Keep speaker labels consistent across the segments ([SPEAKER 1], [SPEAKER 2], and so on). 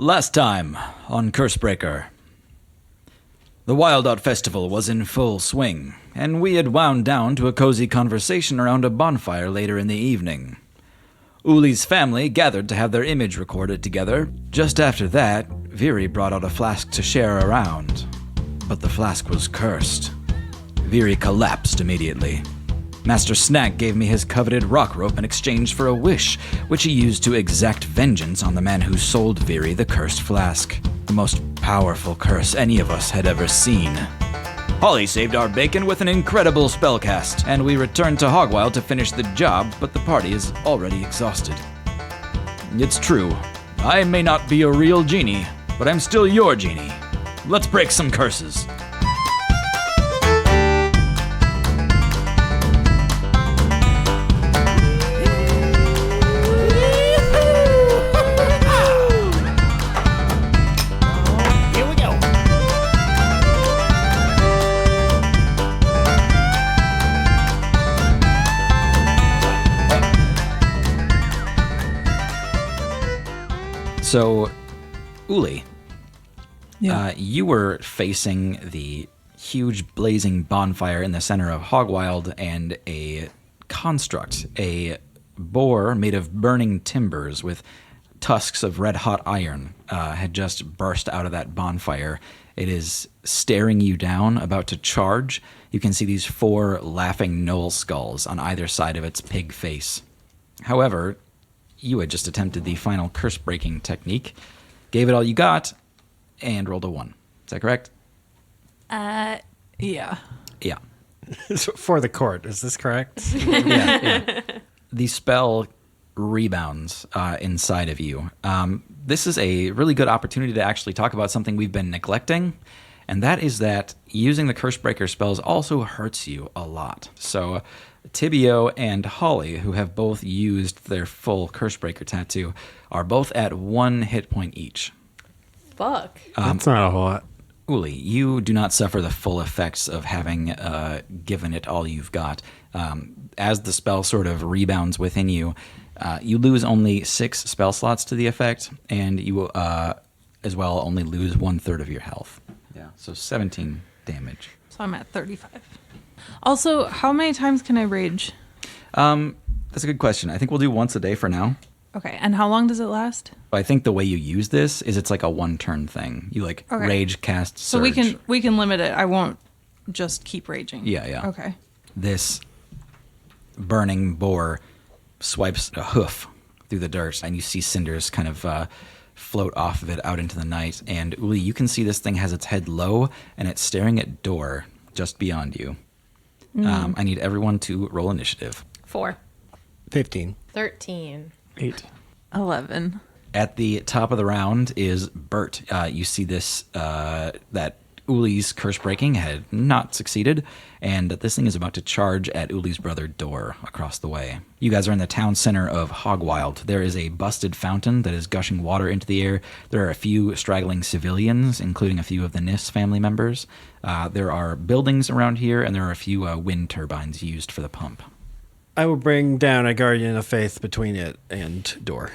[SPEAKER 1] Last time on Cursebreaker, the Wild Out Festival was in full swing, and we had wound down to a cozy conversation around a bonfire later in the evening. Uli's family gathered to have their image recorded together. Just after that, Viri brought out a flask to share around, but the flask was cursed. Viri collapsed immediately. Master Snack gave me his coveted rock rope in exchange for a wish, which he used to exact vengeance on the man who sold Viri the cursed flask. The most powerful curse any of us had ever seen. Holly saved our bacon with an incredible spellcast, and we returned to Hogwild to finish the job, but the party is already exhausted. It's true, I may not be a real genie, but I'm still your genie. Let's break some curses. So, Uli, you were facing the huge blazing bonfire in the center of Hogwild, and a construct, a boar made of burning timbers with tusks of red-hot iron, had just burst out of that bonfire. It is staring you down, about to charge. You can see these 4 laughing gnoll skulls on either side of its pig face. However, you had just attempted the final curse-breaking technique, gave it all you got, and rolled a 1. Is that correct?
[SPEAKER 2] Yeah.
[SPEAKER 1] Yeah.
[SPEAKER 3] For the court, is this correct?
[SPEAKER 1] Yeah. The spell rebounds inside of you. This is a really good opportunity to actually talk about something we've been neglecting, and that is that using the Cursebreaker spells also hurts you a lot. So Tibio and Holly, who have both used their full Cursebreaker tattoo, are both at 1 hit point each.
[SPEAKER 4] Fuck.
[SPEAKER 3] That's not a whole lot.
[SPEAKER 1] Uli, you do not suffer the full effects of having given it all you've got. As the spell sort of rebounds within you, you lose only 6 spell slots to the effect, and you as well only lose 1/3 of your health. Yeah, so 17 damage.
[SPEAKER 2] So I'm at 35. Also, how many times can I rage?
[SPEAKER 1] That's a good question. I think we'll do once a day for now.
[SPEAKER 2] Okay, and how long does it last?
[SPEAKER 1] I think the way you use this is it's like a 1-turn thing. You rage, cast, surge.
[SPEAKER 2] So we can limit it. I won't just keep raging.
[SPEAKER 1] Yeah.
[SPEAKER 2] Okay.
[SPEAKER 1] This burning boar swipes a hoof through the dirt, and you see cinders kind of float off of it out into the night. And Uli, you can see this thing has its head low, and it's staring at door just beyond you. I need everyone to roll initiative.
[SPEAKER 4] 4.
[SPEAKER 3] 15.
[SPEAKER 4] 13.
[SPEAKER 3] 8.
[SPEAKER 2] 11.
[SPEAKER 1] At the top of the round is Bert. You see this, that Uli's curse breaking had not succeeded, and that this thing is about to charge at Uli's brother Dor across the way. You guys are in the town center of Hogwild. There is a busted fountain that is gushing water into the air. There are a few straggling civilians, including a few of the Nis family members. There are buildings around here, and there are a few wind turbines used for the pump.
[SPEAKER 3] I will bring down a guardian of faith between it and Door.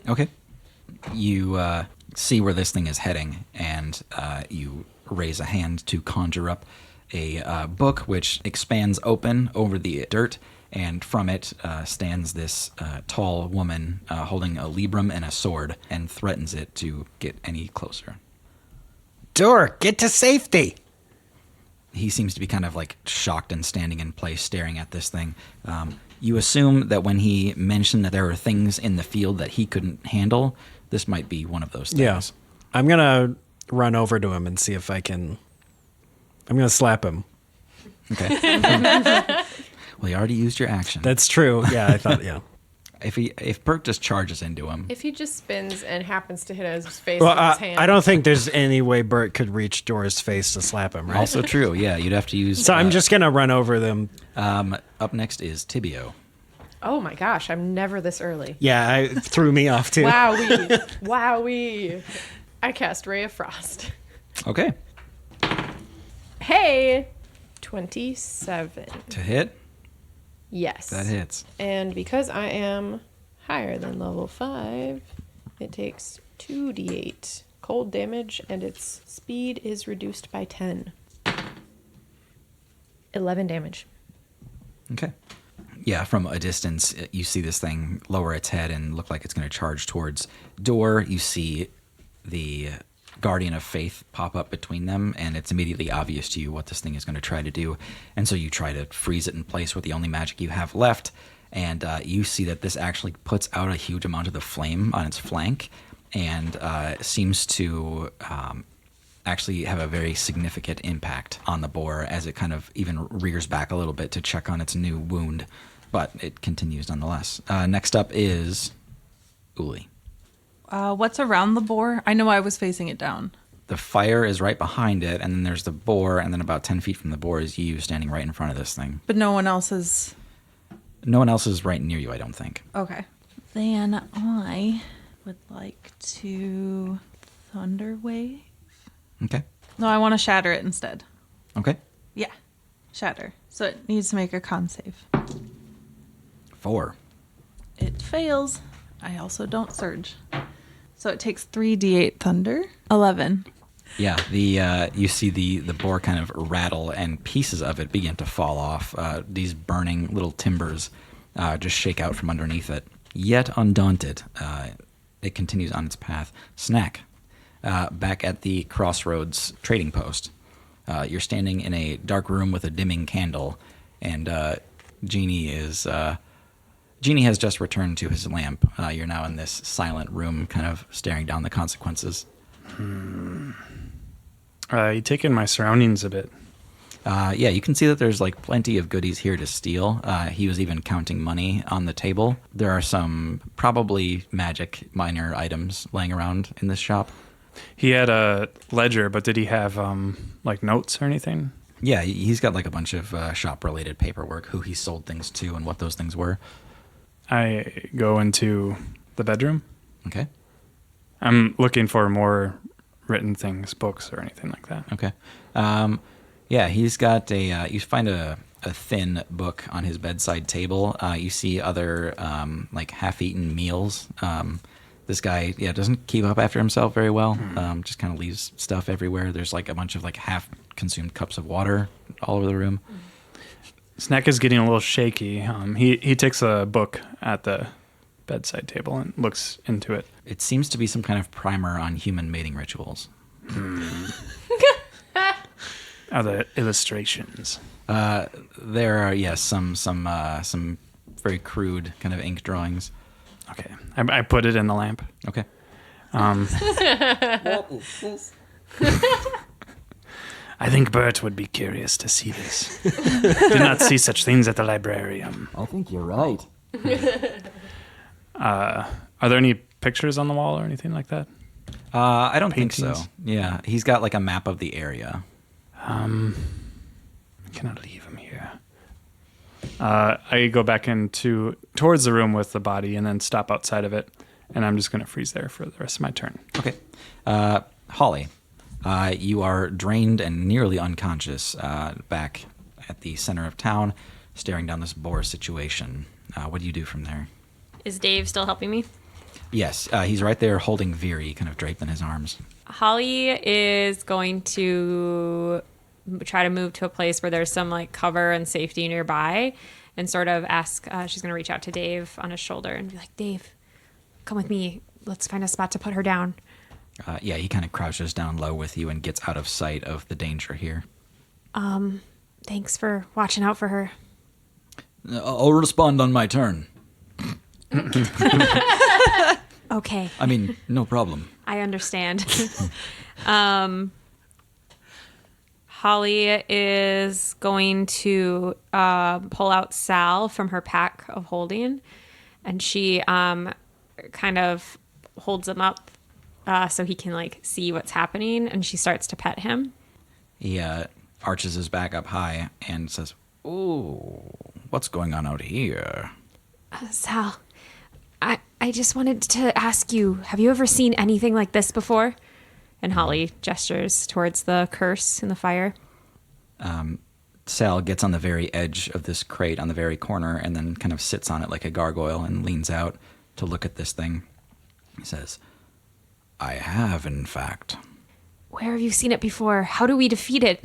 [SPEAKER 1] Okay. You see where this thing is heading, and you raise a hand to conjure up a book which expands open over the dirt, and from it stands this tall woman holding a librum and a sword, and threatens it to get any closer.
[SPEAKER 3] Door, get to safety!
[SPEAKER 1] He seems to be kind of like shocked and standing in place, staring at this thing. You assume that when he mentioned that there were things in the field that he couldn't handle, this might be one of those things.
[SPEAKER 3] Yeah. I'm going to run over to him and see if I can... I'm going to slap him.
[SPEAKER 1] Okay. Well, you already used your action.
[SPEAKER 3] That's true. Yeah, I thought, yeah.
[SPEAKER 1] If Perk just charges into him.
[SPEAKER 4] If he just spins and happens to hit his face
[SPEAKER 3] Well,
[SPEAKER 4] with his hand.
[SPEAKER 3] I don't think there's any way Bert could reach Door's face to slap him, right?
[SPEAKER 1] Also true, yeah. You'd have to use...
[SPEAKER 3] So I'm just going to run over them.
[SPEAKER 1] Up next is Tibio.
[SPEAKER 4] Oh my gosh, I'm never this early.
[SPEAKER 3] Yeah, it threw me off too.
[SPEAKER 4] Wowee. Wowee. I cast Ray of Frost.
[SPEAKER 1] Okay.
[SPEAKER 4] Hey! 27.
[SPEAKER 1] To hit?
[SPEAKER 4] Yes.
[SPEAKER 1] That hits.
[SPEAKER 4] And because I am higher than level 5, it takes 2d8 cold damage, and its speed is reduced by 10. 11 damage.
[SPEAKER 1] Okay. Yeah, from a distance, you see this thing lower its head and look like it's going to charge towards Door. You see the Guardian of Faith pop up between them, and it's immediately obvious to you what this thing is going to try to do. And so you try to freeze it in place with the only magic you have left, and you see that this actually puts out a huge amount of the flame on its flank, and seems to actually have a very significant impact on the boar as it kind of even rears back a little bit to check on its new wound, but it continues nonetheless. Next up is Uli.
[SPEAKER 2] What's around the boar? I know I was facing it down.
[SPEAKER 1] The fire is right behind it, and then there's the boar, and then about 10 feet from the boar is you standing right in front of this thing.
[SPEAKER 2] But no one else is...
[SPEAKER 1] No one else is right near you, I don't think.
[SPEAKER 2] Okay. Then I would like to Thunder Wave.
[SPEAKER 1] Okay.
[SPEAKER 2] No, I want to shatter it instead.
[SPEAKER 1] Okay.
[SPEAKER 2] Yeah. Shatter. So it needs to make a con save.
[SPEAKER 1] 4.
[SPEAKER 2] It fails. I also don't surge. So it takes 3d8 thunder. 11.
[SPEAKER 1] Yeah, you see the boar kind of rattle, and pieces of it begin to fall off. These burning little timbers just shake out from underneath it. Yet undaunted, it continues on its path. Snack, back at the crossroads trading post. You're standing in a dark room with a dimming candle, and Genie has just returned to his lamp. You're now in this silent room, kind of staring down the consequences.
[SPEAKER 5] You take in my surroundings a bit.
[SPEAKER 1] Yeah, you can see that there's like plenty of goodies here to steal. He was even counting money on the table. There are some probably magic minor items laying around in this shop.
[SPEAKER 5] He had a ledger, but did he have like notes or anything?
[SPEAKER 1] Yeah, he's got like a bunch of shop-related paperwork, who he sold things to and what those things were.
[SPEAKER 5] I go into the bedroom.
[SPEAKER 1] Okay.
[SPEAKER 5] I'm looking for more written things, books or anything like that.
[SPEAKER 1] Okay. Yeah, he's got you find a thin book on his bedside table. You see other like half-eaten meals. This guy, doesn't keep up after himself very well. Just kind of leaves stuff everywhere. There's like a bunch of like half-consumed cups of water all over the room.
[SPEAKER 5] Snack is getting a little shaky. He takes a book at the bedside table and looks into it.
[SPEAKER 1] It seems to be some kind of primer on human mating rituals.
[SPEAKER 5] Are the illustrations?
[SPEAKER 1] There are, yes, some very crude kind of ink drawings.
[SPEAKER 5] Okay, I put it in the lamp.
[SPEAKER 1] Okay.
[SPEAKER 6] What is this?
[SPEAKER 5] I think Bert would be curious to see this. Did not see such things at the librarium.
[SPEAKER 6] I think you're right.
[SPEAKER 5] Are there any pictures on the wall or anything like that?
[SPEAKER 1] I don't think so.
[SPEAKER 5] Paintings?
[SPEAKER 1] Yeah, he's got like a map of the area.
[SPEAKER 5] I cannot leave him here. I go back towards the room with the body and then stop outside of it, and I'm just going to freeze there for the rest of my turn.
[SPEAKER 1] Okay. Holly, you are drained and nearly unconscious back at the center of town, staring down this boar situation. What do you do from there?
[SPEAKER 7] Is Dave still helping me?
[SPEAKER 1] Yes, he's right there holding Veery, kind of draped in his arms.
[SPEAKER 7] Holly is going to try to move to a place where there's some like cover and safety nearby, and sort of ask. She's going to reach out to Dave on his shoulder and be like, "Dave, come with me. Let's find a spot to put her down."
[SPEAKER 1] Yeah, he kind of crouches down low with you and gets out of sight of the danger here.
[SPEAKER 7] Thanks for watching out for her.
[SPEAKER 1] I'll respond on my turn.
[SPEAKER 7] Okay.
[SPEAKER 1] I mean, no problem.
[SPEAKER 7] I understand. Holly is going to pull out Sal from her pack of holding, and she kind of holds him up so he can like see what's happening, and she starts to pet him.
[SPEAKER 1] He arches his back up high and says, "Ooh, what's going on out here?"
[SPEAKER 7] Sal, I just wanted to ask you, have you ever seen anything like this before? And Holly gestures towards the curse in the fire.
[SPEAKER 1] Sal gets on the very edge of this crate on the very corner and then kind of sits on it like a gargoyle and leans out to look at this thing. He says, I have, in fact.
[SPEAKER 7] Where have you seen it before? How do we defeat it?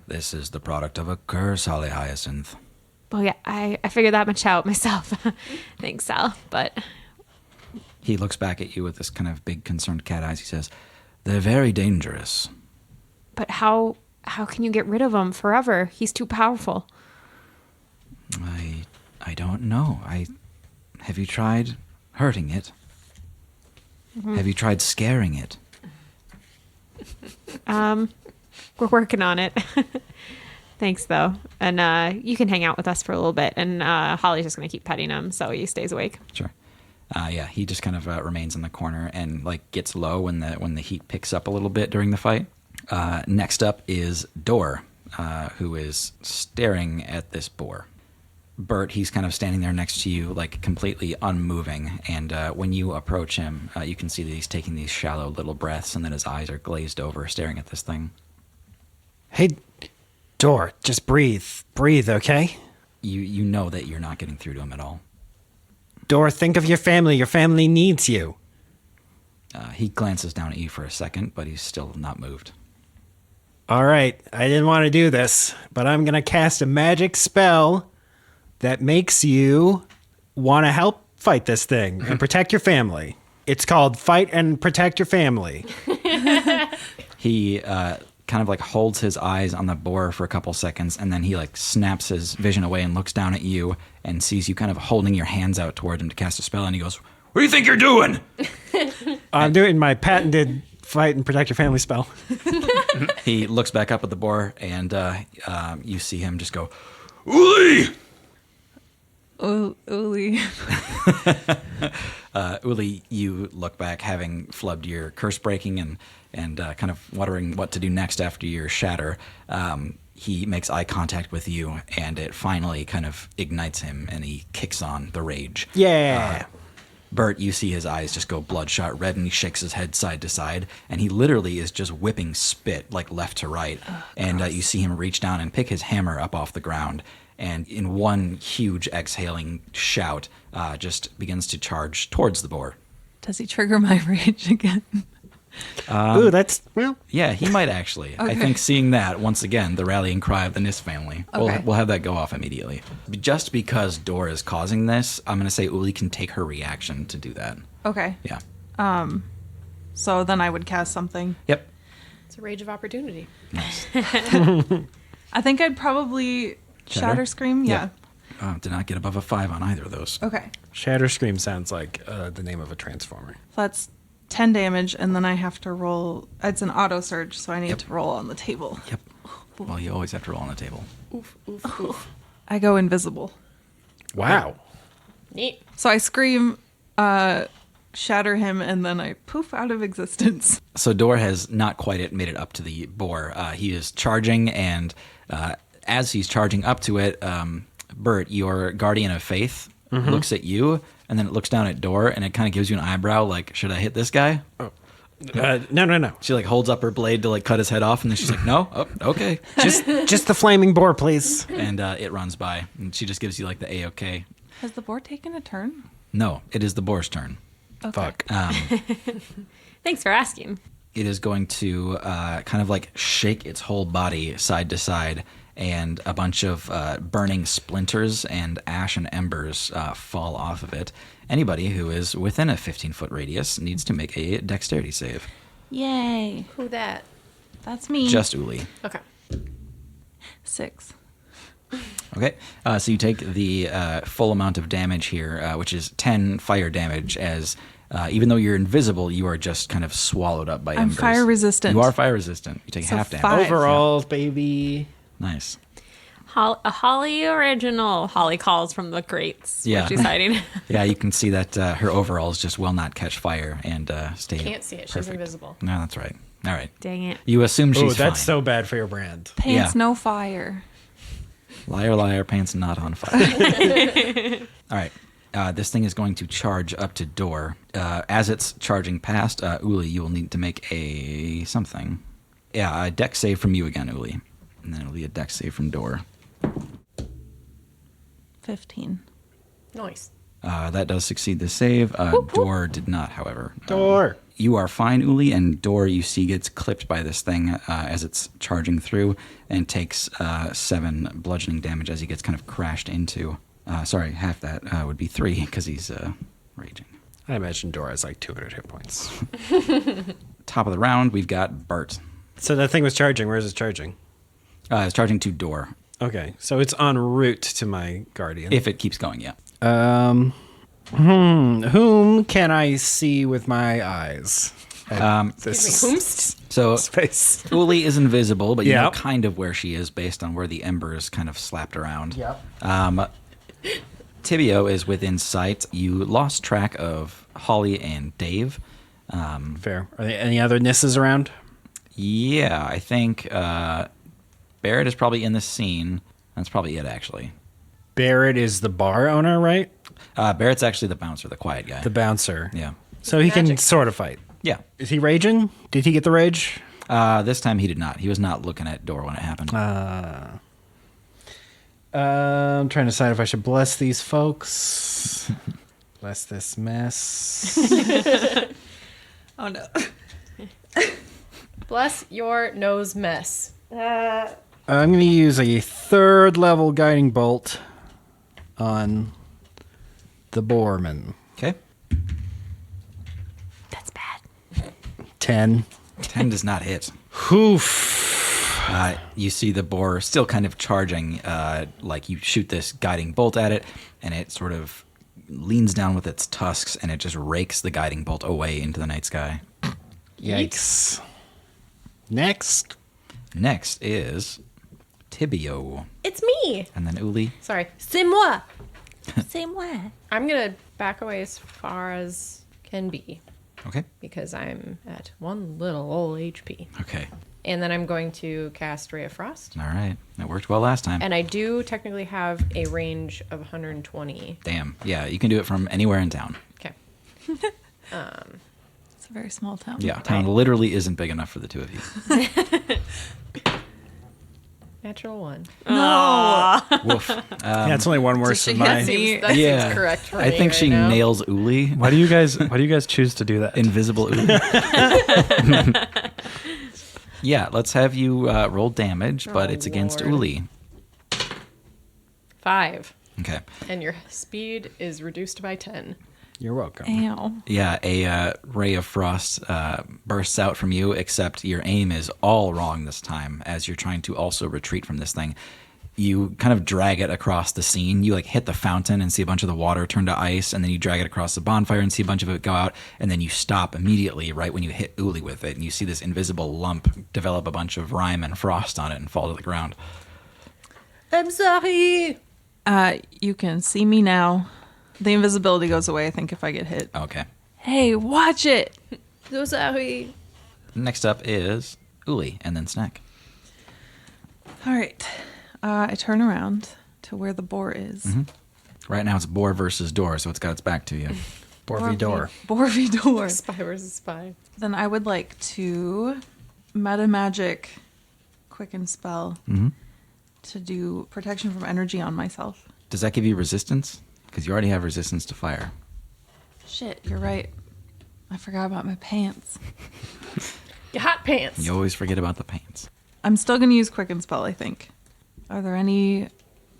[SPEAKER 1] This is the product of a curse, Holly Hyacinth.
[SPEAKER 7] Well, yeah, I figured that much out myself. Thanks, Sal. But
[SPEAKER 1] He looks back at you with this kind of big concerned cat eyes. He says, they're very dangerous.
[SPEAKER 7] how can you get rid of him forever? He's too powerful.
[SPEAKER 1] I don't know. Have you tried hurting it? Have you tried scaring it?
[SPEAKER 7] We're working on it. Thanks, though. And you can hang out with us for a little bit. And Holly's just going to keep petting him so he stays awake.
[SPEAKER 1] Sure. Yeah, he just kind of remains in the corner and like gets low when the heat picks up a little bit during the fight. Next up is Door, who is staring at this boar. Bert, he's kind of standing there next to you, like completely unmoving. And when you approach him, you can see that he's taking these shallow little breaths, and then his eyes are glazed over, staring at this thing.
[SPEAKER 3] Hey, Door, just breathe. Breathe, okay?
[SPEAKER 1] You know that you're not getting through to him at all.
[SPEAKER 3] Door, think of your family. Your family needs you.
[SPEAKER 1] He glances down at you for a second, but he's still not moved.
[SPEAKER 3] All right, I didn't want to do this, but I'm going to cast a magic spell that makes you want to help fight this thing and protect your family. It's called Fight and Protect Your Family.
[SPEAKER 1] He kind of like holds his eyes on the boar for a couple seconds, and then he like snaps his vision away and looks down at you and sees you kind of holding your hands out toward him to cast a spell, and he goes, "What do you think you're doing?"
[SPEAKER 3] I'm doing my patented Fight and Protect Your Family spell.
[SPEAKER 1] He looks back up at the boar, and you see him just go, "Uli!"
[SPEAKER 2] Uli.
[SPEAKER 1] Uli, you look back, having flubbed your curse breaking and kind of wondering what to do next after your shatter. He makes eye contact with you, and it finally kind of ignites him, and he kicks on the rage.
[SPEAKER 3] Yeah.
[SPEAKER 1] Bert, you see his eyes just go bloodshot red, and he shakes his head side to side, and he literally is just whipping spit like left to right. And you see him reach down and pick his hammer up off the ground, and in one huge exhaling shout, just begins to charge towards the boar.
[SPEAKER 2] Does he trigger my rage again?
[SPEAKER 3] Ooh, that's, well,
[SPEAKER 1] Yeah, he might actually. I
[SPEAKER 2] Okay.
[SPEAKER 1] think seeing that, once again, the rallying cry of the Nis family,
[SPEAKER 2] Okay.
[SPEAKER 1] we'll have that go off immediately. Just because Door is causing this, I'm going to say Uli can take her reaction to do that.
[SPEAKER 2] Okay.
[SPEAKER 1] Yeah.
[SPEAKER 2] So then I would cast something.
[SPEAKER 1] Yep.
[SPEAKER 4] It's a rage of opportunity.
[SPEAKER 1] Nice.
[SPEAKER 2] I think I'd probably Shatter Scream. Yeah.
[SPEAKER 1] Did not get above a 5 on either of those.
[SPEAKER 2] Okay.
[SPEAKER 3] Shatter Scream sounds like the name of a transformer.
[SPEAKER 2] That's 10 damage, and then I have to roll. It's an auto surge, so I need to roll on the table.
[SPEAKER 1] Yep. Well, you always have to roll on the table.
[SPEAKER 4] Oof, oof, oof.
[SPEAKER 2] I go invisible.
[SPEAKER 3] Wow.
[SPEAKER 4] Neat.
[SPEAKER 2] So I scream, shatter him, and then I poof out of existence.
[SPEAKER 1] So Door has not quite made it up to the boar. He is charging, and as he's charging up to it, Bert, your guardian of faith, looks at you, and then it looks down at Door, and it kind of gives you an eyebrow, like, should I hit this guy?
[SPEAKER 3] No.
[SPEAKER 1] She like holds up her blade to like cut his head off, and then she's like, no, oh, okay.
[SPEAKER 3] Just the flaming boar, please.
[SPEAKER 1] And it runs by, and she just gives you like the A-OK.
[SPEAKER 2] Has the boar taken a turn?
[SPEAKER 1] No, it is the boar's turn.
[SPEAKER 2] Okay.
[SPEAKER 3] Fuck.
[SPEAKER 7] Thanks for asking.
[SPEAKER 1] It is going to kind of like shake its whole body side to side, and a bunch of burning splinters and ash and embers fall off of it. Anybody who is within a 15-foot radius needs to make a dexterity save.
[SPEAKER 2] Yay.
[SPEAKER 4] Who that?
[SPEAKER 2] That's me.
[SPEAKER 1] Just Uli.
[SPEAKER 4] Okay.
[SPEAKER 2] 6.
[SPEAKER 1] Okay, so you take the full amount of damage here, which is 10 fire damage, as even though you're invisible, you are just kind of swallowed up by
[SPEAKER 2] I'm
[SPEAKER 1] embers.
[SPEAKER 2] fire resistant.
[SPEAKER 1] You are fire resistant. You take
[SPEAKER 2] So
[SPEAKER 1] half damage.
[SPEAKER 2] 5.
[SPEAKER 3] Overalls, baby.
[SPEAKER 1] Nice.
[SPEAKER 7] A Holly original. Holly calls from the grates.
[SPEAKER 1] Yeah.
[SPEAKER 7] When she's hiding.
[SPEAKER 1] Yeah, you can see that her overalls just will not catch fire and stay
[SPEAKER 4] Can't see it. She's
[SPEAKER 1] perfect.
[SPEAKER 4] invisible.
[SPEAKER 1] No, that's right. All right.
[SPEAKER 7] Dang it.
[SPEAKER 1] You assume she's
[SPEAKER 3] Oh, that's
[SPEAKER 1] fine.
[SPEAKER 3] so bad for your brand.
[SPEAKER 2] Pants,
[SPEAKER 1] Yeah.
[SPEAKER 2] no fire.
[SPEAKER 1] Liar, liar, pants not on fire. All right. This thing is going to charge up to Door. As it's charging past, Uli, you will need to make a something. Yeah, a dex save from you again, Uli. And then it'll be a dex save from Door.
[SPEAKER 2] 15.
[SPEAKER 4] Nice.
[SPEAKER 1] That does succeed the save. Door did not, however.
[SPEAKER 3] Door.
[SPEAKER 1] You are fine, Uli, and Door you see gets clipped by this thing as it's charging through and takes 7 bludgeoning damage as he gets kind of crashed into. Sorry, half that would be 3 because he's raging.
[SPEAKER 3] I imagine Door has like 200 hit points.
[SPEAKER 1] Top of the round, we've got Bert.
[SPEAKER 3] So that thing was charging. Where is it charging?
[SPEAKER 1] It's charging to Door.
[SPEAKER 3] Okay, so it's en route to my guardian.
[SPEAKER 1] If it keeps going, yeah.
[SPEAKER 3] Whom can I see with my eyes? This
[SPEAKER 1] So
[SPEAKER 3] space.
[SPEAKER 1] Uli is invisible, but you know
[SPEAKER 3] Yep.
[SPEAKER 1] kind of where she is based on where the embers kind of slapped around.
[SPEAKER 3] Yep.
[SPEAKER 1] Tibio is within sight. You lost track of Holly and Dave.
[SPEAKER 3] Fair. Are there any other Nisses around?
[SPEAKER 1] Yeah, I think Barrett is probably in the scene. That's probably it, actually.
[SPEAKER 3] Barrett is the bar owner, right?
[SPEAKER 1] Barrett's actually the bouncer, the quiet guy.
[SPEAKER 3] The bouncer.
[SPEAKER 1] Yeah.
[SPEAKER 3] So he can sort of fight.
[SPEAKER 1] Yeah.
[SPEAKER 3] Is he raging? Did he get the rage?
[SPEAKER 1] This time he did not. He was not looking at Door when it happened.
[SPEAKER 3] I'm trying to decide if I should bless these folks. Bless this mess.
[SPEAKER 2] Oh no.
[SPEAKER 4] Bless your nose mess.
[SPEAKER 3] I'm going to use a 3rd level guiding bolt on the Boarman.
[SPEAKER 1] Okay.
[SPEAKER 7] That's bad.
[SPEAKER 3] 10.
[SPEAKER 1] 10 does not hit.
[SPEAKER 3] Hoof.
[SPEAKER 1] You see the boar still kind of charging, like you shoot this guiding bolt at it, and it sort of leans down with its tusks, and it just rakes the guiding bolt away into the night sky.
[SPEAKER 3] Yikes. Next.
[SPEAKER 1] Next is Tibio,
[SPEAKER 4] It's me.
[SPEAKER 1] and then Uli.
[SPEAKER 4] Sorry. C'est moi.
[SPEAKER 2] Same way.
[SPEAKER 4] I'm going to back away as far as can be
[SPEAKER 1] Okay.
[SPEAKER 4] because I'm at 1 little old HP.
[SPEAKER 1] Okay.
[SPEAKER 4] And then I'm going to cast Ray of Frost.
[SPEAKER 1] All right. That worked well last time.
[SPEAKER 4] And I do technically have a range of 120.
[SPEAKER 1] Damn. Yeah, you can do it from anywhere in town.
[SPEAKER 4] Okay.
[SPEAKER 2] It's a very small town.
[SPEAKER 1] Yeah, town literally isn't big enough for the 2 of you.
[SPEAKER 4] Natural 1.
[SPEAKER 1] Woof.
[SPEAKER 3] Yeah, it's only one worse
[SPEAKER 2] she
[SPEAKER 3] than
[SPEAKER 2] have
[SPEAKER 3] mine.
[SPEAKER 2] the-
[SPEAKER 4] That
[SPEAKER 1] Yeah.
[SPEAKER 4] seems correct for
[SPEAKER 1] I
[SPEAKER 4] me
[SPEAKER 1] think
[SPEAKER 4] right
[SPEAKER 1] she
[SPEAKER 4] now.
[SPEAKER 1] nails Uli.
[SPEAKER 5] Why do you guys choose to do that?
[SPEAKER 1] Invisible Uli. Yeah, let's have you roll damage, but
[SPEAKER 4] Oh,
[SPEAKER 1] it's against
[SPEAKER 4] Lord.
[SPEAKER 1] Uli.
[SPEAKER 4] 5.
[SPEAKER 1] Okay.
[SPEAKER 4] And your speed is reduced by 10.
[SPEAKER 3] You're welcome.
[SPEAKER 2] Ow.
[SPEAKER 1] Yeah, a ray of frost bursts out from you, except your aim is all wrong this time as you're trying to also retreat from this thing. You kind of drag it across the scene. You like hit the fountain and see a bunch of the water turn to ice, and then you drag it across the bonfire and see a bunch of it go out, and then you stop immediately right when you hit Uli with it, and you see this invisible lump develop a bunch of rime and frost on it and fall to the ground.
[SPEAKER 4] I'm sorry.
[SPEAKER 2] You can see me now. The invisibility goes away, I think, if I get hit.
[SPEAKER 1] Okay.
[SPEAKER 2] Hey, watch it!
[SPEAKER 4] So sorry.
[SPEAKER 1] Next up is Uli, and then Snack.
[SPEAKER 2] All right. I turn around to where the boar is.
[SPEAKER 1] Right now it's Boar versus Door, so it's got its back to you.
[SPEAKER 3] Boar v door.
[SPEAKER 2] Boar v door.
[SPEAKER 4] Spy versus spy.
[SPEAKER 2] Then I would like to meta magic quicken spell to do protection from energy on myself.
[SPEAKER 1] Does that give you resistance? Because you already have resistance to fire.
[SPEAKER 2] Shit, you're right. I forgot about my pants.
[SPEAKER 4] Your hot pants.
[SPEAKER 1] You always forget about the pants.
[SPEAKER 2] I'm still going to use quicken spell, I think. Are there any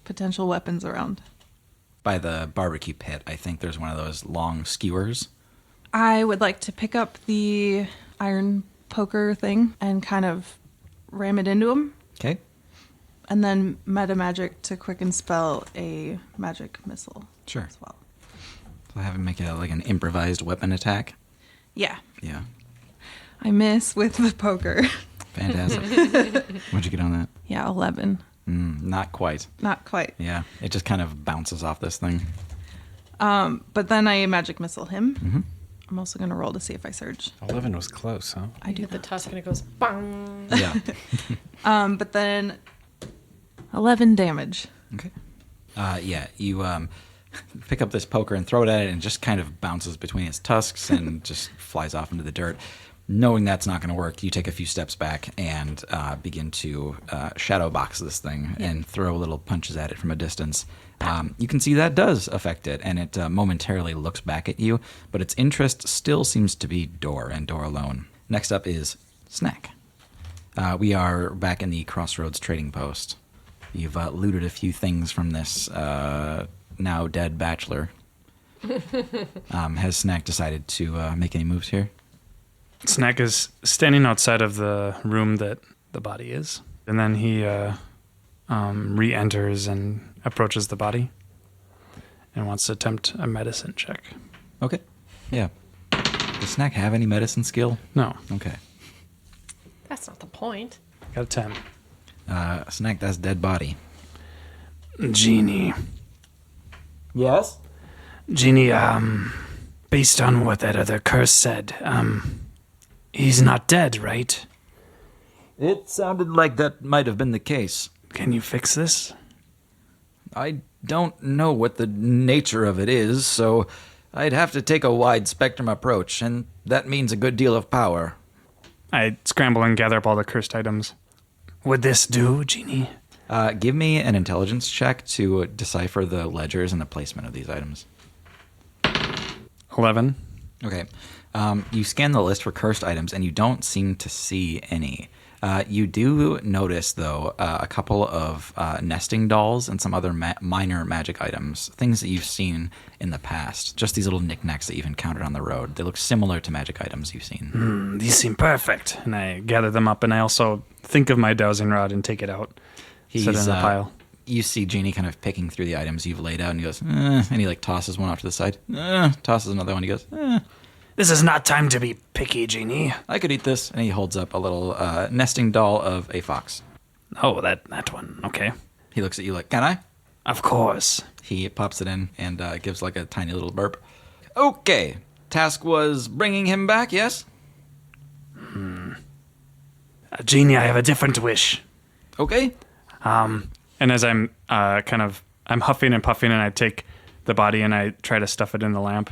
[SPEAKER 2] potential weapons around?
[SPEAKER 1] By the barbecue pit, I think there's one of those long skewers.
[SPEAKER 2] I would like to pick up the iron poker thing and kind of ram it into him.
[SPEAKER 1] Okay.
[SPEAKER 2] And then meta magic to quicken spell a magic missile
[SPEAKER 1] Sure.
[SPEAKER 2] as well.
[SPEAKER 1] So have him make it like an improvised weapon attack.
[SPEAKER 2] Yeah.
[SPEAKER 1] Yeah.
[SPEAKER 2] I miss with the poker.
[SPEAKER 1] Fantastic. What'd you get on that?
[SPEAKER 2] Yeah, 11.
[SPEAKER 1] Not quite.
[SPEAKER 2] Not quite.
[SPEAKER 1] Yeah. It just kind of bounces off this thing.
[SPEAKER 2] But then I magic missile him. I'm also going to roll to see if I surge.
[SPEAKER 3] 11 was close, huh?
[SPEAKER 2] I do
[SPEAKER 4] Hit the
[SPEAKER 2] that.
[SPEAKER 4] tusk and it goes bang.
[SPEAKER 1] Yeah.
[SPEAKER 2] But then 11 damage.
[SPEAKER 1] Okay. Yeah, you pick up this poker and throw it at it, and it just kind of bounces between its tusks and just flies off into the dirt. Knowing that's not going to work, you take a few steps back and begin to shadow box this thing and throw little punches at it from a distance. You can see that does affect it, and it momentarily looks back at you, but its interest still seems to be Door and Door alone. Next up is Snack. We are back in the Crossroads trading post. You've looted a few things from this now dead bachelor. Has Snack decided to make any moves here?
[SPEAKER 5] Snack is standing outside of the room that the body is, and then he re-enters and approaches the body and wants to attempt a medicine check.
[SPEAKER 1] Okay. Yeah. Does Snack have any medicine skill?
[SPEAKER 5] No.
[SPEAKER 1] Okay.
[SPEAKER 4] That's not the point.
[SPEAKER 5] Got a 10.
[SPEAKER 1] Snack, that's dead body.
[SPEAKER 5] Genie.
[SPEAKER 1] Yes?
[SPEAKER 5] Genie, based on what that other curse said, he's not dead, right?
[SPEAKER 1] It sounded like that might have been the case.
[SPEAKER 5] Can you fix this?
[SPEAKER 1] I don't know what the nature of it is, so I'd have to take a wide spectrum approach, and that means a good deal of power.
[SPEAKER 5] I scramble and gather up all the cursed items. Would this do, Genie?
[SPEAKER 1] Give me an intelligence check to decipher the ledgers and the placement of these items.
[SPEAKER 5] 11.
[SPEAKER 1] Okay. You scan the list for cursed items, and you don't seem to see any. You do notice, though, a couple of nesting dolls and some other minor magic items, things that you've seen in the past. Just these little knickknacks that you've encountered on the road. They look similar to magic items you've seen.
[SPEAKER 5] These seem perfect. And I gather them up, and I also think of my dowsing rod and take it out. Set it in a pile.
[SPEAKER 1] You see Genie kind of picking through the items you've laid out, and he goes, and he like tosses one off to the side, tosses another one, he goes,
[SPEAKER 5] This is not time to be picky, Genie.
[SPEAKER 1] I could eat this. And he holds up a little nesting doll of a fox.
[SPEAKER 5] Oh, that one. Okay.
[SPEAKER 1] He looks at you like, can I?
[SPEAKER 5] Of course.
[SPEAKER 1] He pops it in and gives like a tiny little burp. Okay. Task was bringing him back, yes?
[SPEAKER 5] Genie, I have a different wish.
[SPEAKER 1] Okay.
[SPEAKER 5] And as I'm I'm huffing and puffing, and I take the body and I try to stuff it in the lamp.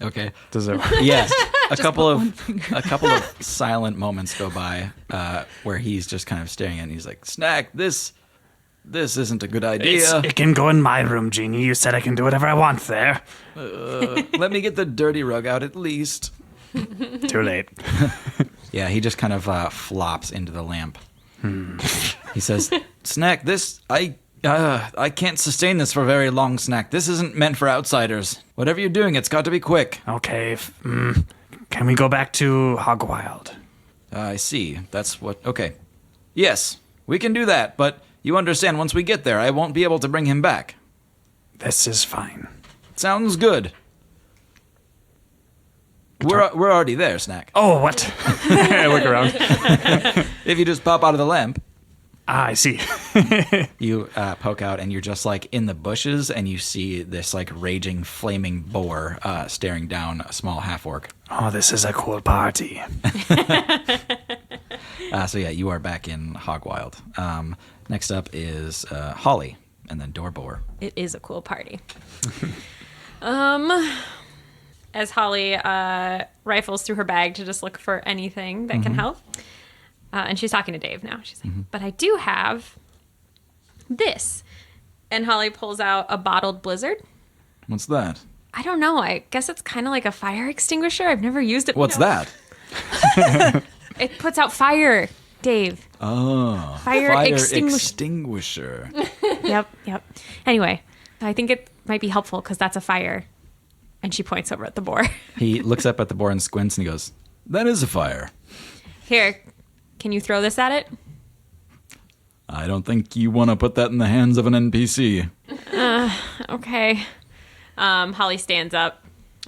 [SPEAKER 1] Okay.
[SPEAKER 5] Does it?
[SPEAKER 1] Yes. A couple of silent moments go by where he's just kind of staring at it, and he's like, Snack, this isn't a good idea.
[SPEAKER 5] It can go in my room, Genie. You said I can do whatever I want there.
[SPEAKER 1] Let me get the dirty rug out at least.
[SPEAKER 5] Too late.
[SPEAKER 1] Yeah, he just kind of flops into the lamp. He says, Snack, I can't sustain this for very long, Snack. This isn't meant for outsiders. Whatever you're doing, it's got to be quick.
[SPEAKER 5] Okay. Can we go back to Hogwild?
[SPEAKER 1] I see. That's what... Okay. Yes, we can do that, but you understand, once we get there, I won't be able to bring him back.
[SPEAKER 5] This is fine.
[SPEAKER 1] Sounds good. We're already there, Snack.
[SPEAKER 5] Oh, what? I look around.
[SPEAKER 1] If you just pop out of the lamp,
[SPEAKER 5] I see.
[SPEAKER 1] you poke out, and you're just like in the bushes, and you see this like raging, flaming boar staring down a small half-orc.
[SPEAKER 5] Oh, this is a cool party.
[SPEAKER 1] So yeah, you are back in Hogwild. Next up is Holly, and then Boar.
[SPEAKER 7] It is a cool party. As Holly rifles through her bag to just look for anything that can help. And she's talking to Dave now. She's like, but I do have this. And Holly pulls out a bottled blizzard.
[SPEAKER 1] What's that?
[SPEAKER 7] I don't know. I guess it's kind of like a fire extinguisher. I've never used it.
[SPEAKER 1] What's that?
[SPEAKER 7] It puts out fire, Dave.
[SPEAKER 1] Oh.
[SPEAKER 7] Fire
[SPEAKER 1] extinguisher.
[SPEAKER 7] Yep. Anyway, I think it might be helpful because that's a fire. And she points over at the boar.
[SPEAKER 1] He looks up at the boar and squints, and he goes, that is a fire.
[SPEAKER 7] Here, can you throw this at it?
[SPEAKER 1] I don't think you want to put that in the hands of an NPC.
[SPEAKER 7] Okay. Holly stands up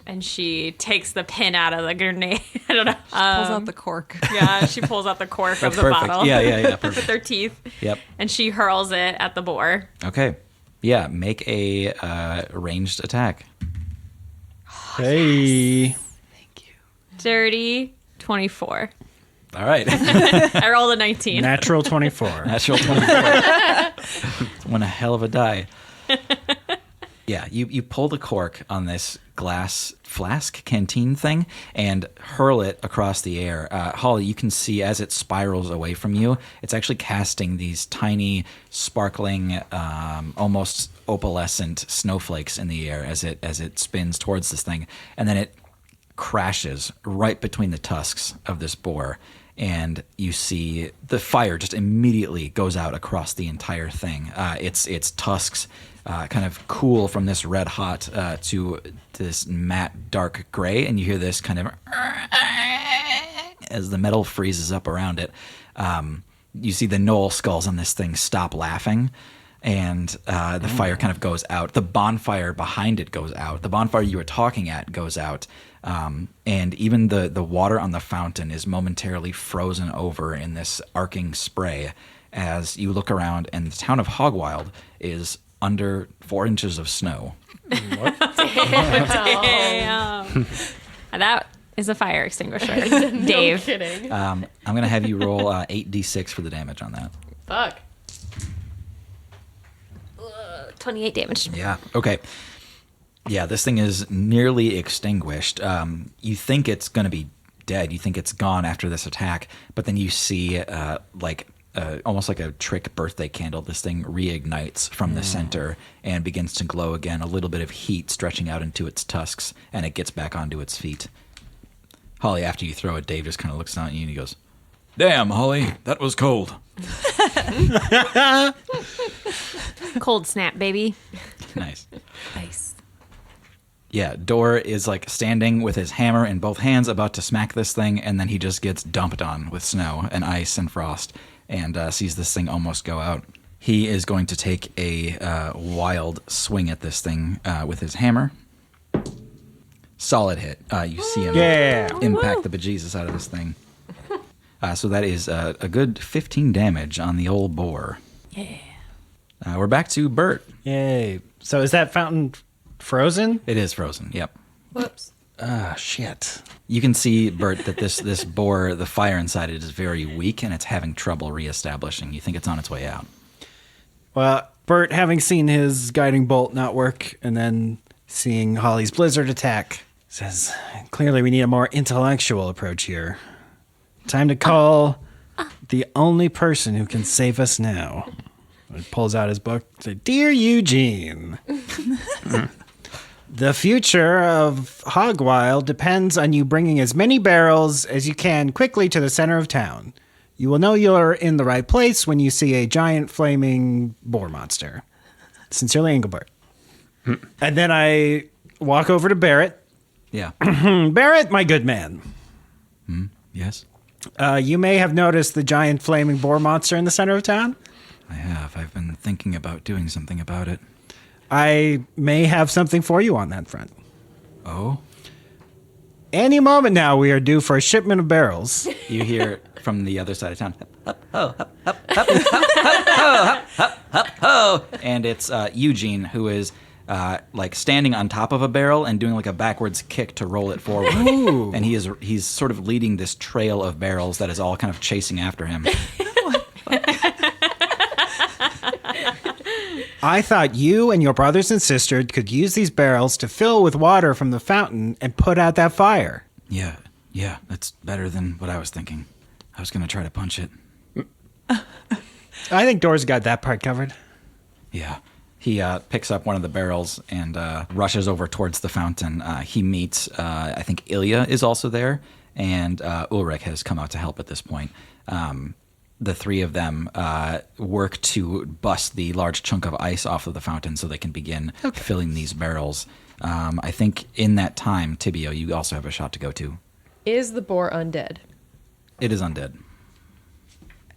[SPEAKER 7] and she takes the pin out of the grenade. I don't know.
[SPEAKER 2] Pulls out the cork.
[SPEAKER 7] Yeah, she pulls out the cork of the
[SPEAKER 1] perfect.
[SPEAKER 7] bottle.
[SPEAKER 1] Yeah, perfect.
[SPEAKER 7] With her teeth.
[SPEAKER 1] Yep.
[SPEAKER 7] And she hurls it at the boar.
[SPEAKER 1] Okay. Yeah, make a ranged attack.
[SPEAKER 3] Hey.
[SPEAKER 7] Dirty 24.
[SPEAKER 1] All right.
[SPEAKER 7] I rolled a 19.
[SPEAKER 3] Natural 24.
[SPEAKER 1] Natural 24. One a hell of a die. Yeah, you pull the cork on this glass flask canteen thing and hurl it across the air. Holly, you can see as it spirals away from you, it's actually casting these tiny, sparkling, almost opalescent snowflakes in the air as it spins towards this thing, and then it crashes right between the tusks of this boar. And you see the fire just immediately goes out across the entire thing. Its tusks kind of cool from this red hot to this matte dark gray, and you hear this kind of as the metal freezes up around it. You see the knoll skulls on this thing stop laughing, and the fire kind of goes out. The bonfire behind it goes out. The bonfire you were talking at goes out. And even the water on the fountain is momentarily frozen over in this arcing spray as you look around, and the town of Hogwild is under 4 inches of snow.
[SPEAKER 7] Damn. That is a fire extinguisher. Dave.
[SPEAKER 4] No kidding.
[SPEAKER 1] I'm going to have you roll 8d6 for the damage on that.
[SPEAKER 4] Fuck.
[SPEAKER 7] 28 damage.
[SPEAKER 1] Yeah. Okay. Yeah, this thing is nearly extinguished. You think it's going to be dead. You think it's gone after this attack, but then you see almost like a trick birthday candle. This thing reignites from the center and begins to glow again, a little bit of heat stretching out into its tusks, and it gets back onto its feet. Holly, after you throw it, Dave just kind of looks down at you and he goes, "Damn, Holly, that was cold."
[SPEAKER 7] Cold snap, baby.
[SPEAKER 1] Nice.
[SPEAKER 7] Nice.
[SPEAKER 1] Yeah, Dor is like standing with his hammer in both hands about to smack this thing, and then he just gets dumped on with snow and ice and frost and sees this thing almost go out. He is going to take a wild swing at this thing with his hammer. Solid hit. You see him impact the bejesus out of this thing. So that is a good 15 damage on the old boar.
[SPEAKER 7] Yeah.
[SPEAKER 1] We're back to Bert.
[SPEAKER 3] Yay. So is that fountain frozen?
[SPEAKER 1] It is frozen, yep.
[SPEAKER 4] Whoops.
[SPEAKER 3] Ah, shit.
[SPEAKER 1] You can see, Bert, that this boar, the fire inside it is very weak, and it's having trouble reestablishing. You think it's on its way out.
[SPEAKER 3] Well, Bert, having seen his guiding bolt not work and then seeing Holly's blizzard attack, says, clearly we need a more intellectual approach here. Time to call the only person who can save us now. He pulls out his book and says, "Dear Eugene, the future of Hogwild depends on you bringing as many barrels as you can quickly to the center of town. You will know you're in the right place when you see a giant flaming boar monster. Sincerely, Engelbert." And then I walk over to Barrett.
[SPEAKER 1] Yeah.
[SPEAKER 3] Barrett, my good man.
[SPEAKER 1] Yes?
[SPEAKER 3] You may have noticed the giant flaming boar monster in the center of town.
[SPEAKER 1] I have. I've been thinking about doing something about it.
[SPEAKER 3] I may have something for you on that front.
[SPEAKER 1] Oh?
[SPEAKER 3] Any moment now, we are due for a shipment of barrels.
[SPEAKER 1] You hear from the other side of town, and it's Eugene, who is like standing on top of a barrel and doing like a backwards kick to roll it forward.
[SPEAKER 3] Ooh.
[SPEAKER 1] And he's sort of leading this trail of barrels that is all kind of chasing after him.
[SPEAKER 3] I thought you and your brothers and sisters could use these barrels to fill with water from the fountain and put out that fire.
[SPEAKER 1] Yeah, that's better than what I was thinking. I was going to try to punch it.
[SPEAKER 3] I think Dor's got that part covered.
[SPEAKER 1] Yeah. He picks up one of the barrels and rushes over towards the fountain. He meets, I think Ilya is also there, and Ulrich has come out to help at this point. The three of them work to bust the large chunk of ice off of the fountain so they can begin filling these barrels. I think in that time, Tibio, you also have a shot to go to.
[SPEAKER 4] Is the boar undead?
[SPEAKER 1] It is undead.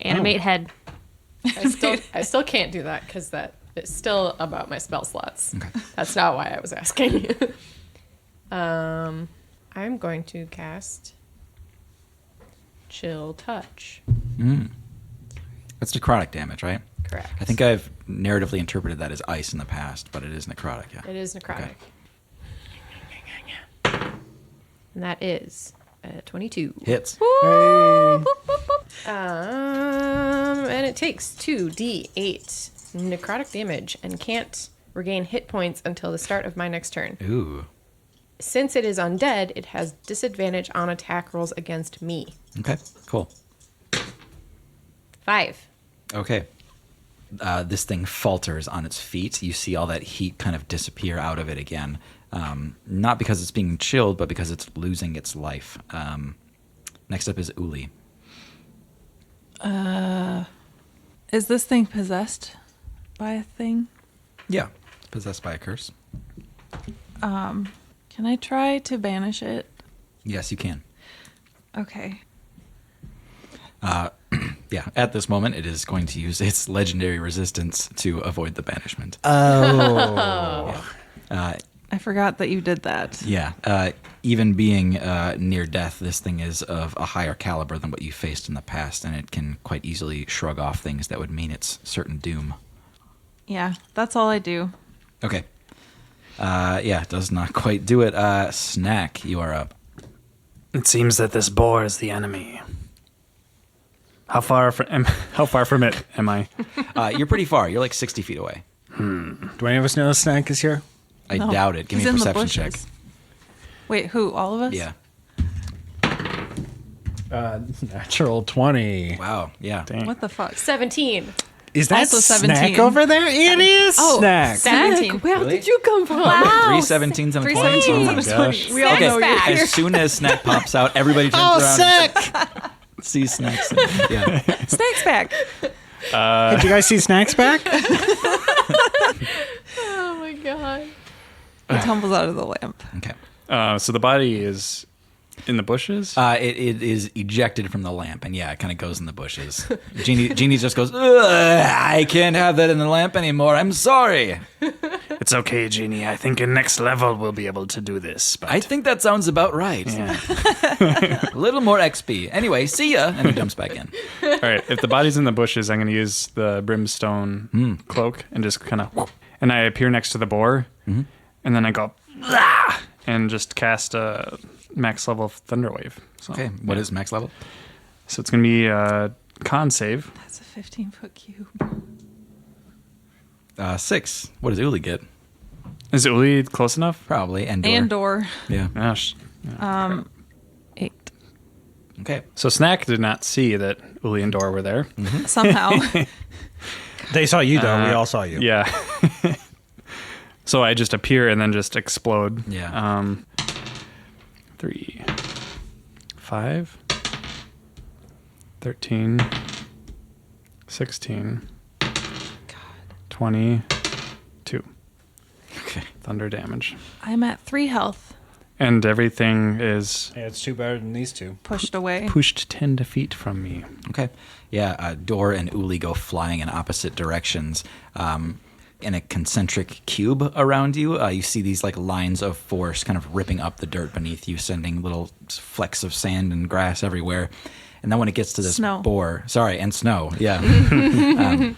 [SPEAKER 7] Animate head.
[SPEAKER 4] I still can't do that because that is still about my spell slots.
[SPEAKER 1] Okay.
[SPEAKER 4] That's not why I was asking. I'm going to cast Chill Touch.
[SPEAKER 1] That's necrotic damage, right?
[SPEAKER 4] Correct.
[SPEAKER 1] I think I've narratively interpreted that as ice in the past, but it is necrotic, yeah.
[SPEAKER 4] It is necrotic.
[SPEAKER 1] Okay.
[SPEAKER 4] And that is 22.
[SPEAKER 1] Hits.
[SPEAKER 4] And it takes 2d8 necrotic damage and can't regain hit points until the start of my next turn.
[SPEAKER 1] Ooh.
[SPEAKER 4] Since it is undead, it has disadvantage on attack rolls against me.
[SPEAKER 1] Okay, cool.
[SPEAKER 4] 5.
[SPEAKER 1] Okay. This thing falters on its feet. You see all that heat kind of disappear out of it again. Not because it's being chilled, but because it's losing its life. Next up is Uli.
[SPEAKER 2] Is this thing possessed by a thing?
[SPEAKER 1] Yeah, it's possessed by a curse.
[SPEAKER 2] Can I try to banish it?
[SPEAKER 1] Yes, you can.
[SPEAKER 2] Okay.
[SPEAKER 1] Yeah, at this moment, it is going to use its legendary resistance to avoid the banishment.
[SPEAKER 3] Oh.
[SPEAKER 2] I forgot that you did that.
[SPEAKER 1] Yeah, even being near death, this thing is of a higher caliber than what you faced in the past, and it can quite easily shrug off things that would mean its certain doom.
[SPEAKER 2] Yeah, that's all I do.
[SPEAKER 1] Okay. Yeah, it does not quite do it. Snack, you are up.
[SPEAKER 5] It seems that this boar is the enemy. How far from it am I?
[SPEAKER 1] You're pretty far. You're like 60 feet away.
[SPEAKER 3] Do any of us know Snack is here?
[SPEAKER 1] I
[SPEAKER 2] No,
[SPEAKER 1] doubt it. Give me
[SPEAKER 2] he's
[SPEAKER 1] a
[SPEAKER 2] in the
[SPEAKER 1] perception check.
[SPEAKER 2] bushes. Wait, who? All of us?
[SPEAKER 1] Yeah.
[SPEAKER 3] Natural 20.
[SPEAKER 1] Wow. Yeah.
[SPEAKER 5] Dang.
[SPEAKER 2] What the fuck?
[SPEAKER 4] 17.
[SPEAKER 3] Is that
[SPEAKER 2] Also
[SPEAKER 3] Snack
[SPEAKER 2] 17.
[SPEAKER 3] over there? It is Snack.
[SPEAKER 2] 17.
[SPEAKER 4] Where
[SPEAKER 1] Really?
[SPEAKER 4] did you come from?
[SPEAKER 1] Three 17s and a 20.
[SPEAKER 5] Oh my gosh.
[SPEAKER 2] We all
[SPEAKER 1] Okay,
[SPEAKER 2] know you're here.
[SPEAKER 1] as soon as Snack pops out, everybody turns
[SPEAKER 3] Oh,
[SPEAKER 1] around
[SPEAKER 3] sick!
[SPEAKER 1] and sees Snack's. Yeah.
[SPEAKER 2] Snake's back.
[SPEAKER 3] Did you guys see Snacks back?
[SPEAKER 4] Oh my god.
[SPEAKER 2] He tumbles out of the lamp.
[SPEAKER 1] Okay.
[SPEAKER 5] So the body is in the bushes?
[SPEAKER 1] It is ejected from the lamp, and yeah, it kind of goes in the bushes. Jeannie just goes, I can't have that in the lamp anymore. I'm sorry.
[SPEAKER 5] It's okay, Genie. I think in next level we'll be able to do this. But
[SPEAKER 1] I think that sounds about right.
[SPEAKER 5] yeah.
[SPEAKER 1] A little more XP. Anyway, see ya. And he jumps back in.
[SPEAKER 5] All right. If the body's in the bushes, I'm going to use the brimstone cloak and just kind of, and I appear next to the boar, and then I go, "Ah!" and just cast a max level thunder wave. So,
[SPEAKER 1] Okay, what is max level?
[SPEAKER 5] So it's going to be a con save.
[SPEAKER 2] That's a 15-foot cube.
[SPEAKER 1] 6. What does Uli get?
[SPEAKER 5] Is Uli close enough?
[SPEAKER 1] Probably. And
[SPEAKER 2] Andor.
[SPEAKER 1] Yeah.
[SPEAKER 5] Gosh.
[SPEAKER 2] 8.
[SPEAKER 1] Okay.
[SPEAKER 5] So Snack did not see that Uli and Dor were there.
[SPEAKER 2] Somehow.
[SPEAKER 3] They saw you, though. We all saw you.
[SPEAKER 5] Yeah. So I just appear and then just explode.
[SPEAKER 1] Yeah.
[SPEAKER 5] 3, 5, 13, 16, 22.
[SPEAKER 1] Okay.
[SPEAKER 5] Thunder damage.
[SPEAKER 2] I'm at 3 health.
[SPEAKER 5] And everything is
[SPEAKER 3] Yeah, it's 2 better than these 2.
[SPEAKER 2] Pushed away.
[SPEAKER 5] pushed 10 feet from me.
[SPEAKER 1] Okay. Yeah, Dor and Uli go flying in opposite directions. In a concentric cube around you, you see these like lines of force kind of ripping up the dirt beneath you, sending little flecks of sand and grass everywhere. And then when it gets to this
[SPEAKER 2] Snow.
[SPEAKER 1] boar, and snow, yeah.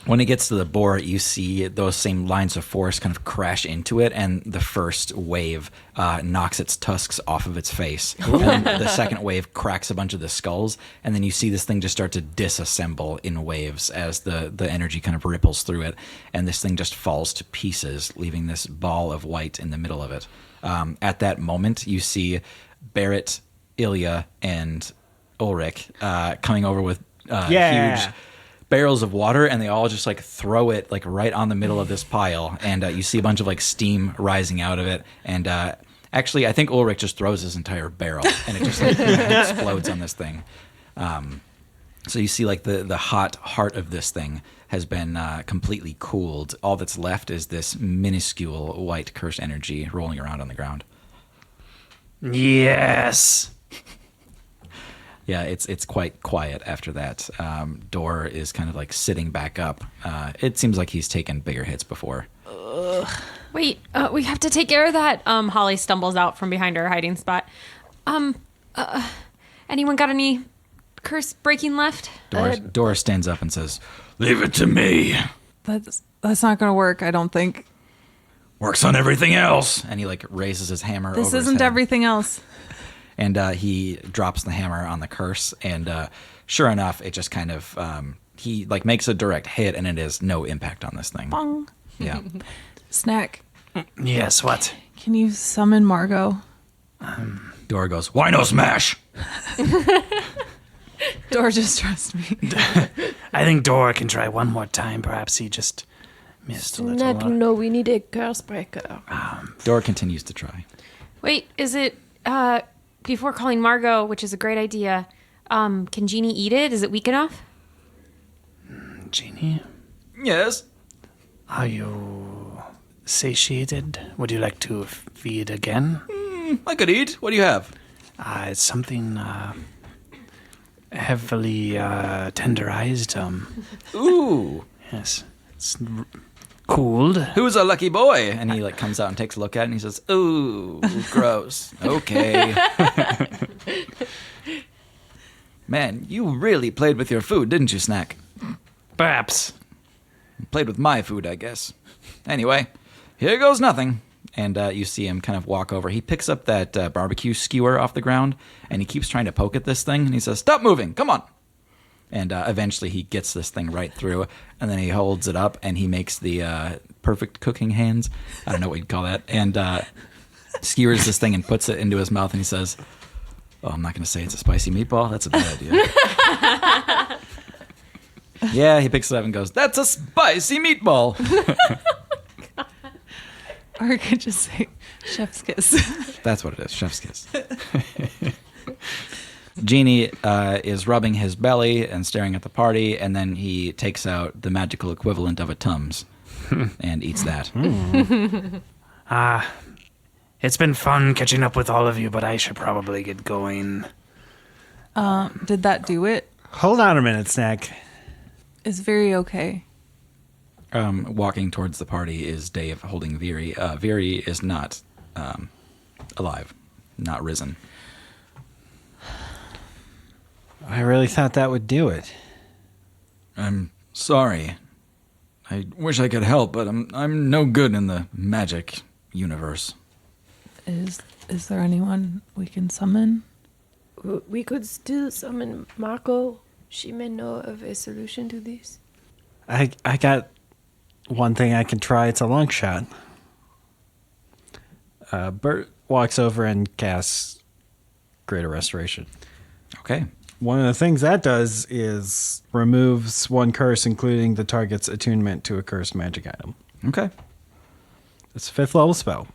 [SPEAKER 1] When it gets to the boar, you see those same lines of force kind of crash into it, and the first wave knocks its tusks off of its face. And the second wave cracks a bunch of the skulls, and then you see this thing just start to disassemble in waves as the energy kind of ripples through it, and this thing just falls to pieces, leaving this ball of white in the middle of it. At that moment, you see Barrett, Ilya, and Ulrich coming over with huge barrels of water, and they all just like throw it like right on the middle of this pile, and you see a bunch of like steam rising out of it, and actually I think Ulrich just throws his entire barrel and it just like explodes on this thing. So you see like the hot heart of this thing has been completely cooled. All that's left is this minuscule white cursed energy rolling around on the ground.
[SPEAKER 5] Yes.
[SPEAKER 1] Yeah, it's quite quiet after that. Dor is kind of like sitting back up. It seems like he's taken bigger hits before.
[SPEAKER 7] Wait, we have to take care of that. Holly stumbles out from behind her hiding spot. Anyone got any curse breaking left?
[SPEAKER 1] Dor stands up and says, "Leave it to me.
[SPEAKER 2] That's not going to work, I don't think.
[SPEAKER 1] Works on everything else." And he like raises his hammer over
[SPEAKER 2] This
[SPEAKER 1] his
[SPEAKER 2] isn't
[SPEAKER 1] head.
[SPEAKER 2] everything else.
[SPEAKER 1] And he drops the hammer on the curse, and sure enough, it just kind of he like makes a direct hit, and it has no impact on this thing.
[SPEAKER 2] Bong.
[SPEAKER 1] Yeah.
[SPEAKER 2] Snack,
[SPEAKER 6] Yes, what?
[SPEAKER 2] can you summon Margot?
[SPEAKER 1] Dora goes, why no smash?
[SPEAKER 2] Dora, just trust me.
[SPEAKER 6] I think Dora can try one more time. Perhaps he just missed a
[SPEAKER 4] Snack,
[SPEAKER 6] little.
[SPEAKER 4] no, we need a Cursebreaker.
[SPEAKER 1] Dora continues to try.
[SPEAKER 7] Wait, is it before calling Margot, which is a great idea? Can Jeannie eat it? Is it weak enough?
[SPEAKER 6] Genie,
[SPEAKER 1] Yes.
[SPEAKER 6] are you satiated? Would you like to feed again?
[SPEAKER 1] I could eat. What do you have?
[SPEAKER 6] It's something heavily tenderized.
[SPEAKER 1] Ooh.
[SPEAKER 6] Yes, it's cooled.
[SPEAKER 1] Who's a lucky boy? And he like comes out and takes a look at it and he says, ooh, gross. Okay. Man, you really played with your food, didn't you, Snack?
[SPEAKER 6] Perhaps.
[SPEAKER 1] Played with my food, I guess. Anyway, here goes nothing. And you see him kind of walk over. He picks up that barbecue skewer off the ground, and he keeps trying to poke at this thing. And he says, stop moving, come on. And eventually he gets this thing right through, and then he holds it up, and he makes the perfect cooking hands. I don't know what you'd call that. And skewers this thing and puts it into his mouth, and he says, oh, I'm not going to say it's a spicy meatball. That's a bad idea. Yeah, he picks it up and goes, that's a spicy meatball.
[SPEAKER 2] Or I could just say chef's kiss.
[SPEAKER 1] That's what it is, chef's kiss. Genie is rubbing his belly and staring at the party, and then he takes out the magical equivalent of a Tums and eats that.
[SPEAKER 6] It's been fun catching up with all of you, but I should probably get going.
[SPEAKER 2] Did that do it?
[SPEAKER 3] Hold on a minute, Snack.
[SPEAKER 2] Is very okay.
[SPEAKER 1] Walking towards the party is Dave holding Veery. Veery is not alive, not risen.
[SPEAKER 3] I really thought that would do it.
[SPEAKER 1] I'm sorry. I wish I could help, but I'm no good in the magic universe.
[SPEAKER 2] Is there anyone we can summon?
[SPEAKER 4] We could still summon Marco. She may know of a solution to this.
[SPEAKER 3] I got one thing I can try. It's a long shot. Bert walks over and casts Greater Restoration.
[SPEAKER 1] Okay.
[SPEAKER 3] One of the things that does is removes one curse, including the target's attunement to a cursed magic item.
[SPEAKER 1] Okay.
[SPEAKER 3] It's a 5th level spell.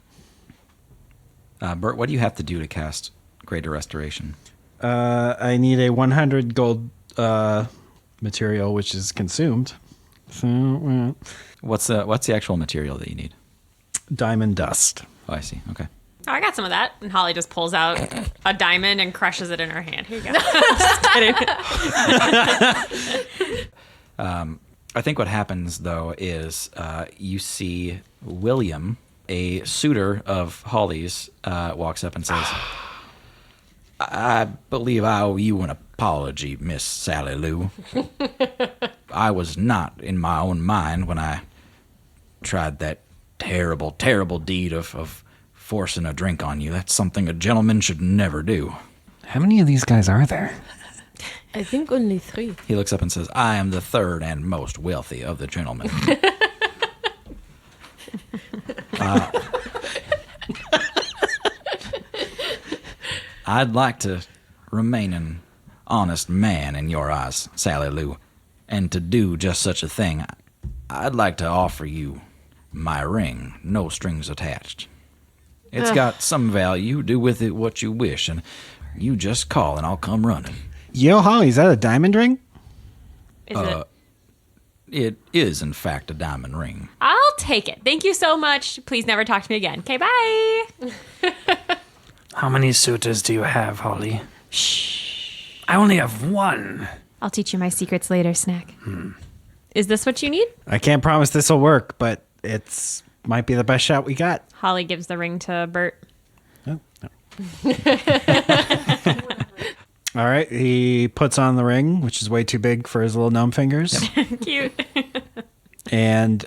[SPEAKER 1] Bert, what do you have to do to cast Greater Restoration?
[SPEAKER 3] I need a 100 gold material, which is consumed. So,
[SPEAKER 1] What's the actual material that you need?
[SPEAKER 3] diamond dust.
[SPEAKER 1] Oh, I see. Okay.
[SPEAKER 7] Oh, I got some of that. And Holly just pulls out a diamond and crushes it in her hand. Here you go. Just kidding.
[SPEAKER 1] I think what happens, though, is you see William, a suitor of Holly's, walks up and says, I believe I owe you an apology, Miss Sally Lou. I was not in my own mind when I tried that terrible, terrible deed of forcing a drink on you. That's something a gentleman should never do.
[SPEAKER 8] How many of these guys are there?
[SPEAKER 4] I think only 3.
[SPEAKER 1] He looks up and says, I am the third and most wealthy of the gentlemen. I'd like to remain an honest man in your eyes, Sally Lou, and to do just such a thing, I'd like to offer you my ring, no strings attached. It's got some value. Do with it what you wish, and you just call and I'll come running.
[SPEAKER 3] Yo, Holly, is that a diamond ring?
[SPEAKER 7] Is it?
[SPEAKER 1] It is, in fact, a diamond ring.
[SPEAKER 7] I'll take it. Thank you so much. Please never talk to me again. Okay, bye.
[SPEAKER 6] How many suitors do you have, Holly? Shh. I only have one.
[SPEAKER 7] I'll teach you my secrets later, Snack. Is this what you need?
[SPEAKER 3] I can't promise this will work, but it's might be the best shot we got.
[SPEAKER 7] Holly gives the ring to Bert.
[SPEAKER 3] Oh, no. All right, he puts on the ring, which is way too big for his little gnome fingers,
[SPEAKER 7] Cute.
[SPEAKER 3] and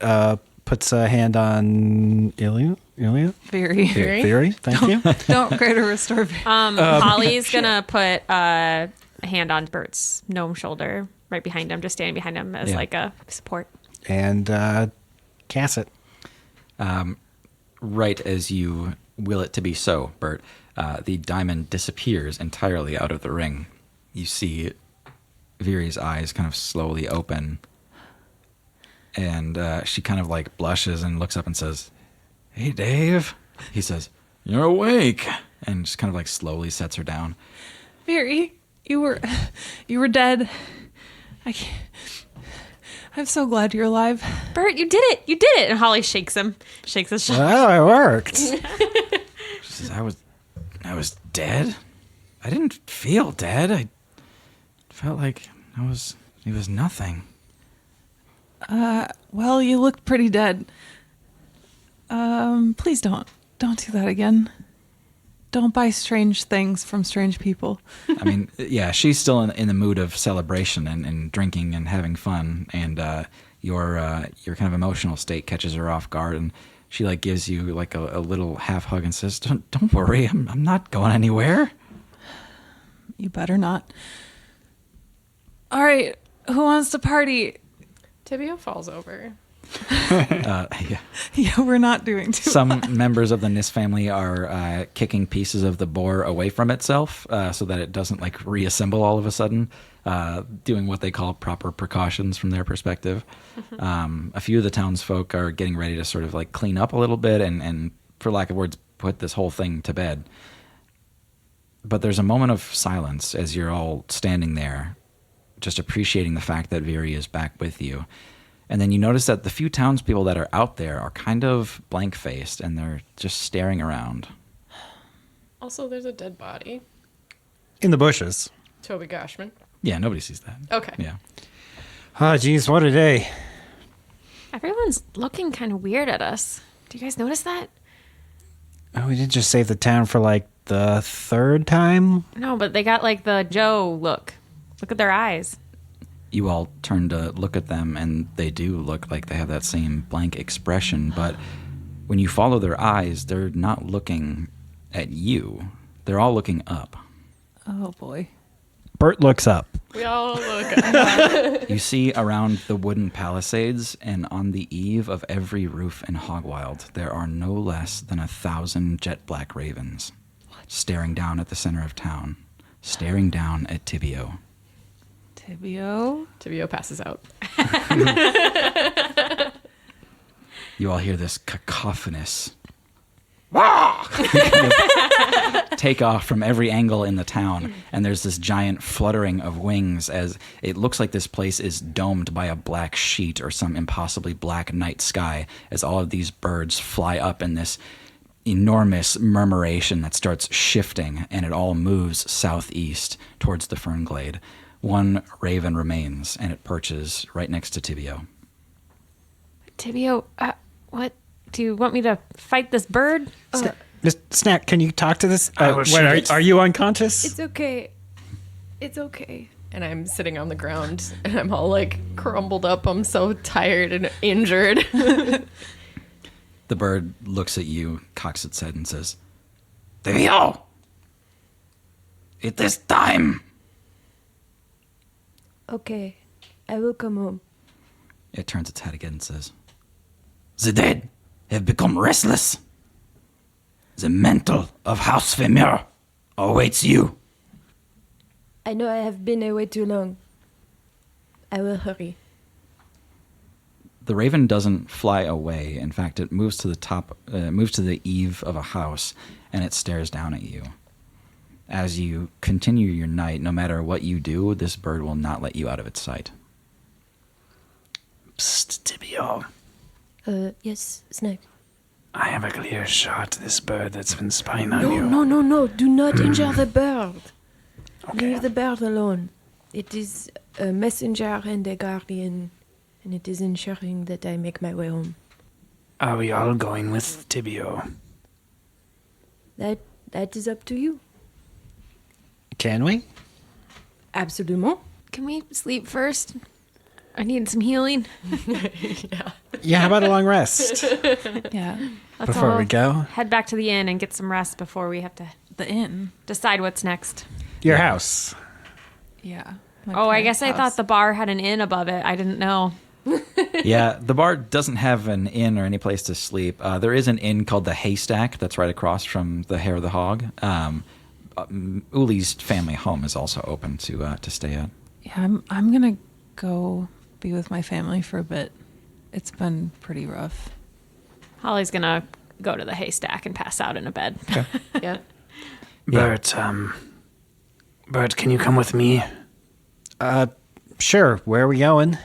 [SPEAKER 3] puts a hand on Ilya.
[SPEAKER 2] Very.
[SPEAKER 3] Theory, thank you.
[SPEAKER 2] Don't greater restore.
[SPEAKER 7] Holly's gonna put a hand on Bert's gnome shoulder, right behind him, just standing behind him as
[SPEAKER 1] Yeah.
[SPEAKER 7] like a support.
[SPEAKER 3] And cast it.
[SPEAKER 1] Right as you will it to be so, Bert, the diamond disappears entirely out of the ring. You see Viri's eyes kind of slowly open, and she kind of like blushes and looks up and says, "Hey, Dave." He says, "You're awake," and just kind of like slowly sets her down.
[SPEAKER 2] Very, you were dead. I'm so glad you're alive.
[SPEAKER 7] Bert, you did it. You did it. And Holly shakes his shoulder.
[SPEAKER 3] Well, it worked.
[SPEAKER 1] She says, I was dead? I didn't feel dead. I felt like it was nothing.
[SPEAKER 2] Well, you look pretty dead. Please don't do that again. Don't buy strange things from strange people.
[SPEAKER 1] I mean, yeah, she's still in the mood of celebration and drinking and having fun, and your kind of emotional state catches her off guard, and she like gives you like a little half hug and says, "Don't worry, I'm not going anywhere."
[SPEAKER 2] You better not. All right, who wants to party?
[SPEAKER 4] Tibio falls over.
[SPEAKER 1] Yeah.
[SPEAKER 2] Yeah, we're not doing too
[SPEAKER 1] Some members of the Nis family are kicking pieces of the boar away from itself so that it doesn't like reassemble all of a sudden, doing what they call proper precautions from their perspective. A few of the townsfolk are getting ready to sort of like clean up a little bit and for lack of words, put this whole thing to bed. But there's a moment of silence as you're all standing there, just appreciating the fact that Viri is back with you. And then you notice that the few townspeople that are out there are kind of blank-faced, and they're just staring around.
[SPEAKER 4] Also, there's a dead body.
[SPEAKER 3] In the bushes.
[SPEAKER 4] Toby Goshman.
[SPEAKER 1] Yeah, nobody sees that.
[SPEAKER 4] Okay.
[SPEAKER 1] Yeah.
[SPEAKER 3] Oh, geez, what a day.
[SPEAKER 7] Everyone's looking kind of weird at us. Do you guys notice that?
[SPEAKER 3] Oh, we did just save the town for like the third time?
[SPEAKER 7] No, but they got like the Joe look. Look at their eyes.
[SPEAKER 1] You all turn to look at them, and they do look like they have that same blank expression, but when you follow their eyes, they're not looking at you. They're all looking up.
[SPEAKER 2] Oh, boy.
[SPEAKER 3] Bert looks up.
[SPEAKER 4] We all look.
[SPEAKER 1] You see around the wooden palisades and on the eave of every roof in Hogwild, there are no less than 1,000 jet black ravens staring down at the center of town, staring down at Tibio.
[SPEAKER 2] Tibio?
[SPEAKER 4] Tibio passes out.
[SPEAKER 1] You all hear this cacophonous take off from every angle in the town, and there's this giant fluttering of wings as it looks like this place is domed by a black sheet or some impossibly black night sky as all of these birds fly up in this enormous murmuration that starts shifting, and it all moves southeast towards the fern glade. One raven remains, and it perches right next to Tibio.
[SPEAKER 7] Tibio, what? Do you want me to fight this bird?
[SPEAKER 3] Snack, can you talk to this?
[SPEAKER 6] I will shoot it.
[SPEAKER 3] Are you unconscious?
[SPEAKER 4] It's okay. It's okay. And I'm sitting on the ground, and I'm all like crumbled up. I'm so tired and injured.
[SPEAKER 1] The bird looks at you, cocks its head, and says, "Tibio! It is time!"
[SPEAKER 9] Okay, I will come home.
[SPEAKER 1] It turns its head again and says, "The dead have become restless. The mantle of House Femur awaits you."
[SPEAKER 9] I know I have been away too long. I will hurry.
[SPEAKER 1] The raven doesn't fly away. In fact, it moves to the top, moves to the eave of a house, and it stares down at you. As you continue your night, no matter what you do, this bird will not let you out of its sight.
[SPEAKER 6] Psst, Tibio.
[SPEAKER 9] Yes, Snack.
[SPEAKER 6] I have a clear shot at this bird that's been spying on you.
[SPEAKER 9] No. Do not injure the bird.
[SPEAKER 6] Okay.
[SPEAKER 9] Leave the bird alone. It is a messenger and a guardian, and it is ensuring that I make my way home.
[SPEAKER 6] Are we all going with Tibio?
[SPEAKER 9] That is up to you.
[SPEAKER 3] Can we?
[SPEAKER 9] Absolument.
[SPEAKER 7] Can we sleep first? I need some healing.
[SPEAKER 3] Yeah, how about a long rest?
[SPEAKER 2] Yeah.
[SPEAKER 7] Let's
[SPEAKER 3] Before
[SPEAKER 7] all
[SPEAKER 3] we go?
[SPEAKER 7] head back to the inn and get some rest before we have to
[SPEAKER 2] The inn.
[SPEAKER 7] decide what's next.
[SPEAKER 3] Your house.
[SPEAKER 2] Yeah.
[SPEAKER 7] I guess I thought the bar had an inn above it. I didn't know.
[SPEAKER 1] Yeah, the bar doesn't have an inn or any place to sleep. There is an inn called the Haystack that's right across from the Hare of the Hog. Uli's family home is also open to stay at.
[SPEAKER 2] Yeah, I'm gonna go be with my family for a bit. It's been pretty rough.
[SPEAKER 7] Holly's gonna go to the haystack and pass out in a bed.
[SPEAKER 4] Yeah.
[SPEAKER 6] Bert, Bert, can you come with me?
[SPEAKER 3] Sure. Where are we going?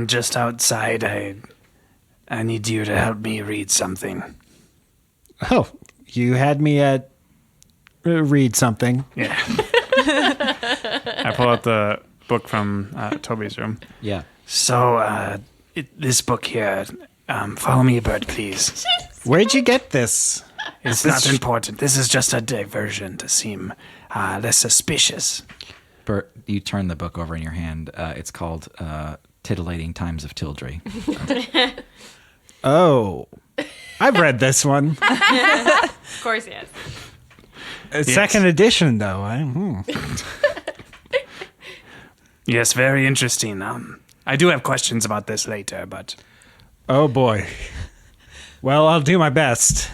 [SPEAKER 6] Just outside. I need you to help me read something.
[SPEAKER 3] Oh, you had me at read something.
[SPEAKER 6] Yeah.
[SPEAKER 5] I pull out the book from Toby's room.
[SPEAKER 1] Yeah.
[SPEAKER 6] So, this book here. Follow me, Bert, please.
[SPEAKER 3] Where'd you get this?
[SPEAKER 6] It's not important. This is just a diversion to seem less suspicious.
[SPEAKER 1] Bert, you turn the book over in your hand. It's called Titillating Times of Tildry.
[SPEAKER 3] Oh, I've read this one.
[SPEAKER 7] Of course, yes.
[SPEAKER 3] Second edition, though.
[SPEAKER 6] Yes, very interesting. I do have questions about this later, but
[SPEAKER 3] Oh, boy. Well, I'll do my best.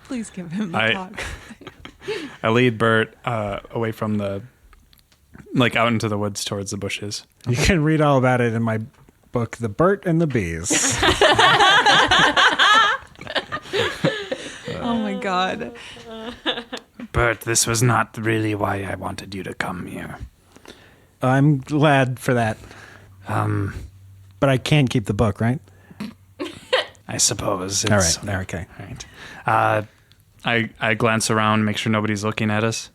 [SPEAKER 2] Please give him the
[SPEAKER 5] I-
[SPEAKER 2] talk.
[SPEAKER 5] I lead Bert away from the, like, out into the woods towards the bushes.
[SPEAKER 3] You can read all about it in my book, The Bert and the Bees.
[SPEAKER 2] Oh my god.
[SPEAKER 6] Bert, this was not really why I wanted you to come here.
[SPEAKER 3] I'm glad for that. But I can keep the book, right?
[SPEAKER 6] I suppose.
[SPEAKER 3] All right. Okay.
[SPEAKER 6] Right.
[SPEAKER 5] I glance around, make sure nobody's looking at us,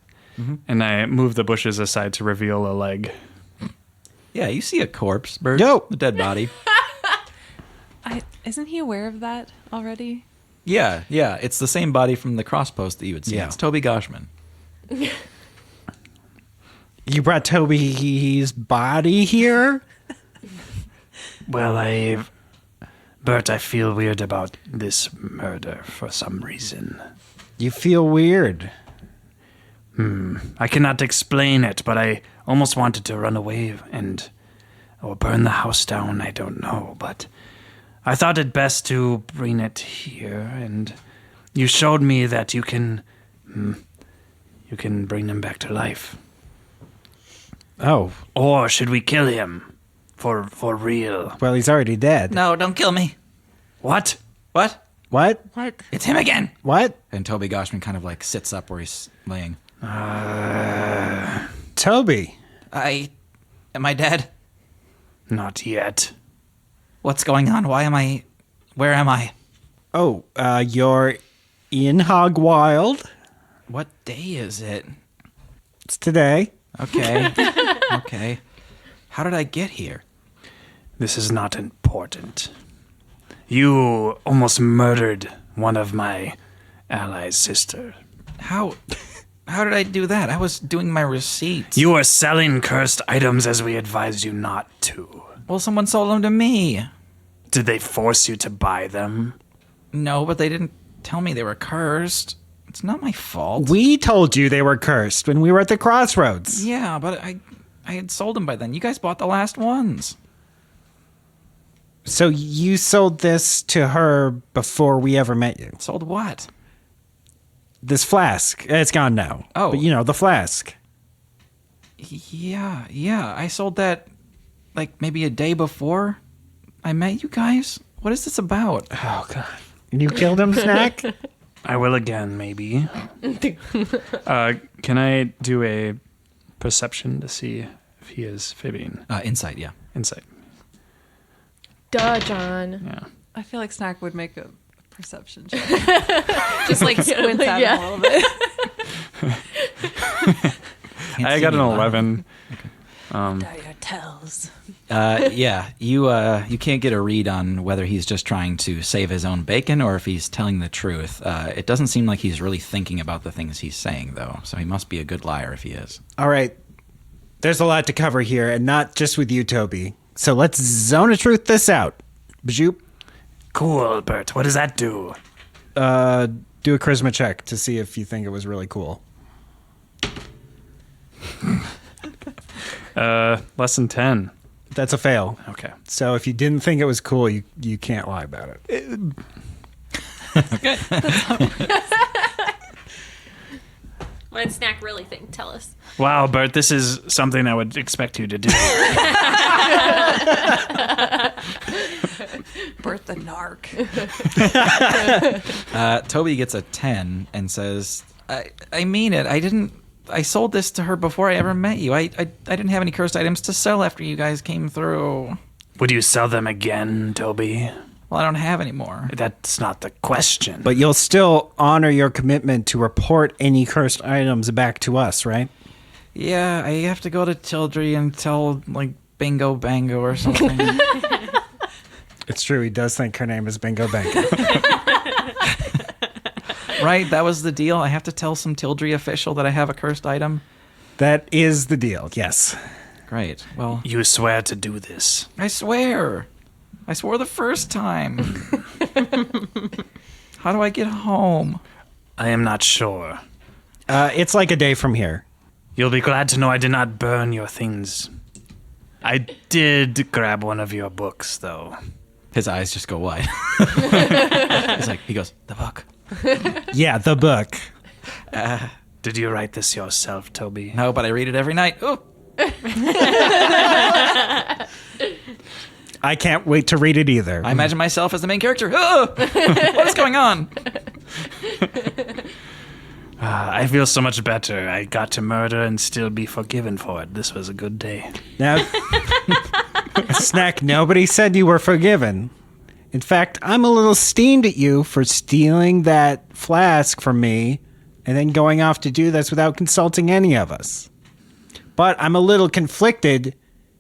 [SPEAKER 5] and I move the bushes aside to reveal a leg.
[SPEAKER 1] Yeah, you see a corpse, Bert.
[SPEAKER 3] Yo!
[SPEAKER 1] A dead body.
[SPEAKER 2] Isn't he aware of that already?
[SPEAKER 1] Yeah. It's the same body from the crosspost that you would see.
[SPEAKER 3] Yeah.
[SPEAKER 1] It's Toby Goshman.
[SPEAKER 3] You brought Toby's body here?
[SPEAKER 6] Well, Bert, I feel weird about this murder for some reason.
[SPEAKER 3] You feel weird.
[SPEAKER 6] I cannot explain it, but I almost wanted to run away or burn the house down. I don't know, but I thought it best to bring it here, and you showed me that you can bring him back to life.
[SPEAKER 3] Oh,
[SPEAKER 6] Or should we kill him for real?
[SPEAKER 3] well, he's already dead.
[SPEAKER 1] No, don't kill me.
[SPEAKER 6] What?
[SPEAKER 1] What?
[SPEAKER 3] What?
[SPEAKER 1] It's him again.
[SPEAKER 3] What?
[SPEAKER 1] And Toby Goshman kind of like sits up where he's laying.
[SPEAKER 3] Toby.
[SPEAKER 1] Am I dead?
[SPEAKER 6] Not yet.
[SPEAKER 1] What's going on? Where am I?
[SPEAKER 3] Oh, you're in Hog Wild.
[SPEAKER 1] What day is it?
[SPEAKER 3] It's today.
[SPEAKER 1] Okay. Okay. How did I get here?
[SPEAKER 6] This is not important. You almost murdered one of my allies' sister.
[SPEAKER 1] How did I do that? I was doing my receipts.
[SPEAKER 6] You are selling cursed items as we advised you not to.
[SPEAKER 1] Well, someone sold them to me.
[SPEAKER 6] Did they force you to buy them?
[SPEAKER 1] No, but they didn't tell me they were cursed. It's not my fault.
[SPEAKER 3] We told you they were cursed when we were at the crossroads.
[SPEAKER 1] Yeah, but I had sold them by then. You guys bought the last ones.
[SPEAKER 3] So you sold this to her before we ever met you.
[SPEAKER 1] Sold what?
[SPEAKER 3] This flask. It's gone now.
[SPEAKER 1] Oh.
[SPEAKER 3] But you know, the flask.
[SPEAKER 1] Yeah. I sold that like maybe a day before I met you guys. What is this about?
[SPEAKER 3] Oh, God. You killed him, Snack?
[SPEAKER 6] I will again, maybe.
[SPEAKER 5] Can I do a perception to see if he is fibbing?
[SPEAKER 1] Insight, yeah.
[SPEAKER 5] Insight.
[SPEAKER 4] Duh, John.
[SPEAKER 5] Yeah.
[SPEAKER 2] I feel like Snack would make a perception check. Just like squint at
[SPEAKER 4] Yeah.
[SPEAKER 2] him a little bit.
[SPEAKER 1] Can't
[SPEAKER 5] I
[SPEAKER 1] see
[SPEAKER 5] got
[SPEAKER 1] me
[SPEAKER 5] an
[SPEAKER 1] live.
[SPEAKER 5] 11.
[SPEAKER 2] Dire tells.
[SPEAKER 1] Yeah, you can't get a read on whether he's just trying to save his own bacon or if he's telling the truth. It doesn't seem like he's really thinking about the things he's saying, though, so he must be a good liar if he is.
[SPEAKER 3] All right. There's a lot to cover here, and not just with you, Toby. So let's zone of truth this out. Bajoop,
[SPEAKER 6] Cool, Bert. What does that do?
[SPEAKER 3] do a charisma check to see if you think it was really cool.
[SPEAKER 5] Less than 10.
[SPEAKER 3] That's a fail.
[SPEAKER 5] Okay.
[SPEAKER 3] So if you didn't think it was cool, you can't lie about it.
[SPEAKER 7] What did Snack really think? Tell us.
[SPEAKER 6] Wow, Bert, this is something I would expect you to do.
[SPEAKER 2] Bert the narc.
[SPEAKER 1] Toby gets a 10 and says, I mean it. I sold this to her before I ever met you. I didn't have any cursed items to sell after you guys came through.
[SPEAKER 6] Would you sell them again, Toby?
[SPEAKER 1] Well, I don't have any more.
[SPEAKER 6] That's not the question.
[SPEAKER 3] But you'll still honor your commitment to report any cursed items back to us, right?
[SPEAKER 1] Yeah, I have to go to Tildry and tell, like, Bingo Bango or something.
[SPEAKER 3] It's true. He does think her name is Bingo Bango.
[SPEAKER 1] Right, that was the deal. I have to tell some Tildry official that I have a cursed item.
[SPEAKER 3] That is the deal, yes.
[SPEAKER 1] Great. Well,
[SPEAKER 6] You swear to do this.
[SPEAKER 1] I swear. I swore the first time. How do I get home?
[SPEAKER 6] I am not sure.
[SPEAKER 3] It's like a day from here.
[SPEAKER 6] You'll be glad to know I did not burn your things. I did grab one of your books, though.
[SPEAKER 1] His eyes just go wide. He goes, the book.
[SPEAKER 3] Yeah, the book.
[SPEAKER 6] Did you write this yourself, Toby?
[SPEAKER 1] No, but I read it every night. Ooh.
[SPEAKER 3] I can't wait to read it either.
[SPEAKER 1] I imagine myself as the main character. Oh! What is going on?
[SPEAKER 6] I feel so much better. I got to murder and still be forgiven for it. This was a good day.
[SPEAKER 3] Now, Snack, nobody said you were forgiven. In fact, I'm a little steamed at you for stealing that flask from me and then going off to do this without consulting any of us. But I'm a little conflicted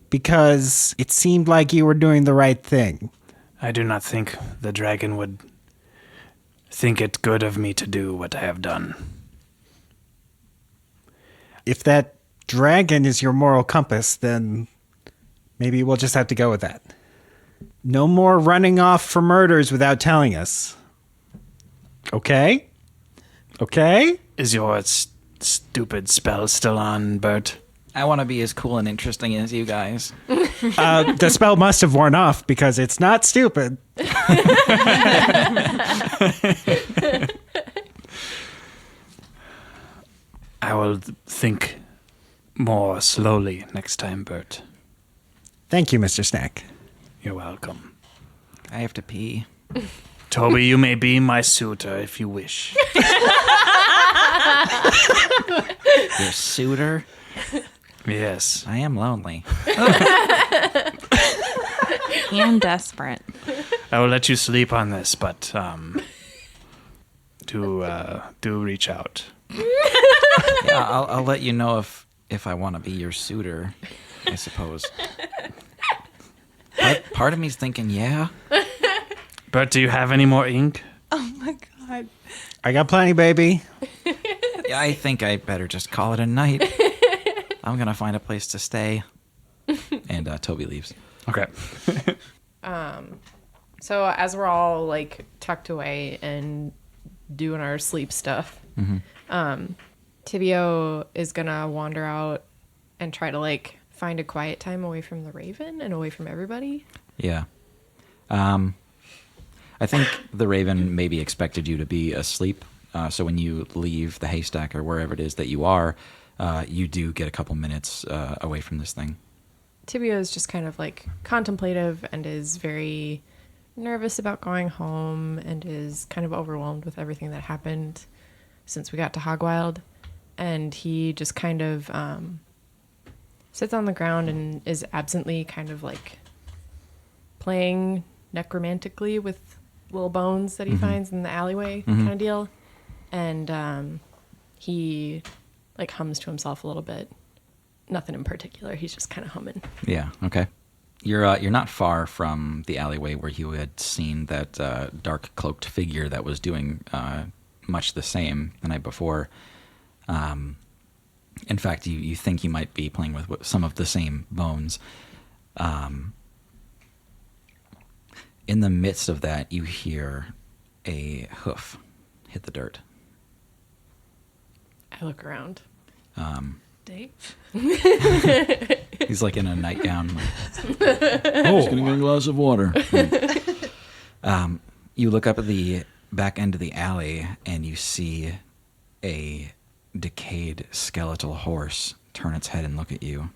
[SPEAKER 3] because it seemed like you were doing the right thing.
[SPEAKER 6] I do not think the dragon would think it good of me to do what I have done.
[SPEAKER 3] If that dragon is your moral compass, then maybe we'll just have to go with that. No more running off for murders without telling us. Okay? Okay?
[SPEAKER 6] Is your stupid spell still on, Bert?
[SPEAKER 1] I want to be as cool and interesting as you guys.
[SPEAKER 3] The spell must have worn off because it's not stupid.
[SPEAKER 6] I will think more slowly next time, Bert.
[SPEAKER 3] Thank you, Mr. Snack.
[SPEAKER 6] You're welcome.
[SPEAKER 1] I have to pee.
[SPEAKER 6] Toby, you may be my suitor if you wish.
[SPEAKER 1] Your suitor?
[SPEAKER 6] Yes.
[SPEAKER 1] I am lonely.
[SPEAKER 2] And desperate.
[SPEAKER 6] I will let you sleep on this, but do reach out.
[SPEAKER 1] Yeah, I'll let you know if I want to be your suitor, I suppose. Part of me's thinking, yeah.
[SPEAKER 6] Bert, do you have any more ink?
[SPEAKER 2] Oh my god.
[SPEAKER 3] I got plenty, baby.
[SPEAKER 1] Yeah, I think I better just call it a night. I'm going to find a place to stay. And Toby leaves.
[SPEAKER 6] Okay.
[SPEAKER 4] So as we're all like tucked away and doing our sleep stuff, Tibio is gonna wander out and try to like find a quiet time away from the Raven and away from everybody.
[SPEAKER 1] Yeah. I think the Raven maybe expected you to be asleep. So when you leave the haystack or wherever it is that you are, you do get a couple minutes away from this thing.
[SPEAKER 4] Tibio is just kind of like contemplative and is very nervous about going home and is kind of overwhelmed with everything that happened since we got to Hogwild. And he just kind of sits on the ground and is absently kind of like playing necromantically with little bones that he finds in the alleyway kind of deal. And he like hums to himself a little bit. Nothing in particular. He's just kind of humming.
[SPEAKER 1] Yeah, okay. You're not far from the alleyway where you had seen that dark cloaked figure that was doing much the same the night before. In fact, you think you might be playing with some of the same bones. In the midst of that, you hear a hoof hit the dirt.
[SPEAKER 4] I look around.
[SPEAKER 2] Dave?
[SPEAKER 1] He's He's like in a nightgown.
[SPEAKER 3] Oh,
[SPEAKER 1] Just gonna get a glass of water. You look up at the back end of the alley and you see a decayed skeletal horse turn its head and look at you.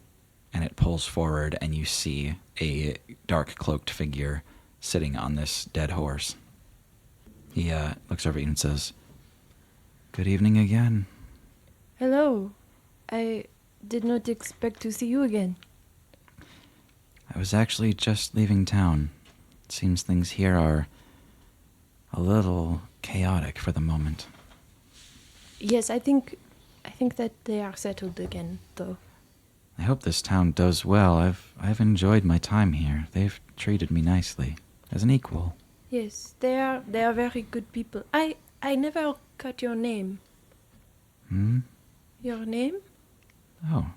[SPEAKER 1] And it pulls forward and you see a dark cloaked figure sitting on this dead horse. He looks over at you and says, "Good evening again."
[SPEAKER 9] Hello. I did not expect to see you again.
[SPEAKER 1] I was actually just leaving town. It seems things here are a little chaotic for the moment.
[SPEAKER 9] Yes, I think that they are settled again, though.
[SPEAKER 1] I hope this town does well. I've enjoyed my time here. They've treated me nicely, as an equal.
[SPEAKER 9] Yes, they are very good people. I never got your name.
[SPEAKER 1] Hmm?
[SPEAKER 9] Your name?
[SPEAKER 1] Oh.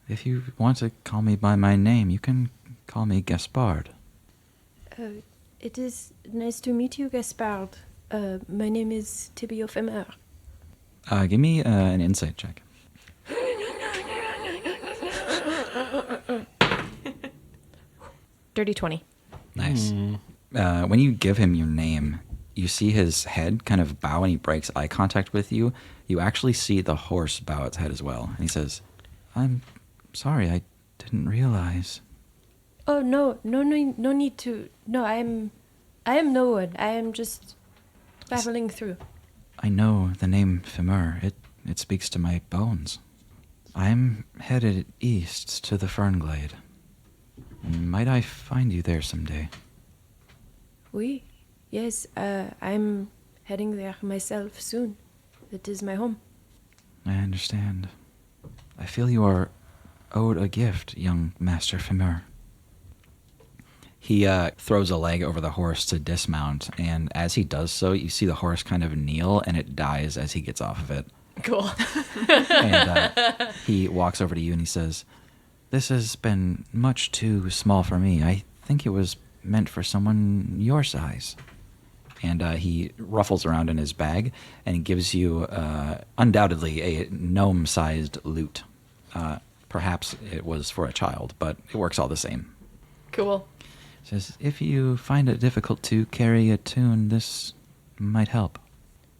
[SPEAKER 1] If you want to call me by my name, you can call me Gaspard.
[SPEAKER 9] It is nice to meet you, Gaspard. My name is Tibio Femer.
[SPEAKER 1] Give me an insight check.
[SPEAKER 4] Dirty 20.
[SPEAKER 1] Nice. When you give him your name, you see his head kind of bow and he breaks eye contact with you. You actually see the horse bow its head as well. And he says, "I'm sorry, I didn't realize."
[SPEAKER 9] Oh, no need to. No, I am no one. I am just traveling through.
[SPEAKER 1] I know the name Femur. It speaks to my bones. I'm headed east to the Fernglade. Might I find you there someday?
[SPEAKER 9] Oui. Yes, I'm heading there myself soon. It is my home.
[SPEAKER 1] I understand. I feel you are owed a gift, young Master Femur. He throws a leg over the horse to dismount, and as he does so, you see the horse kind of kneel, and it dies as he gets off of it.
[SPEAKER 4] Cool.
[SPEAKER 1] And he walks over to you and he says, "This has been much too small for me. I think it was meant for someone your size." And he ruffles around in his bag and gives you undoubtedly a gnome-sized lute. Perhaps it was for a child, but it works all the same.
[SPEAKER 4] Cool.
[SPEAKER 1] Says, "If you find it difficult to carry a tune, this might help."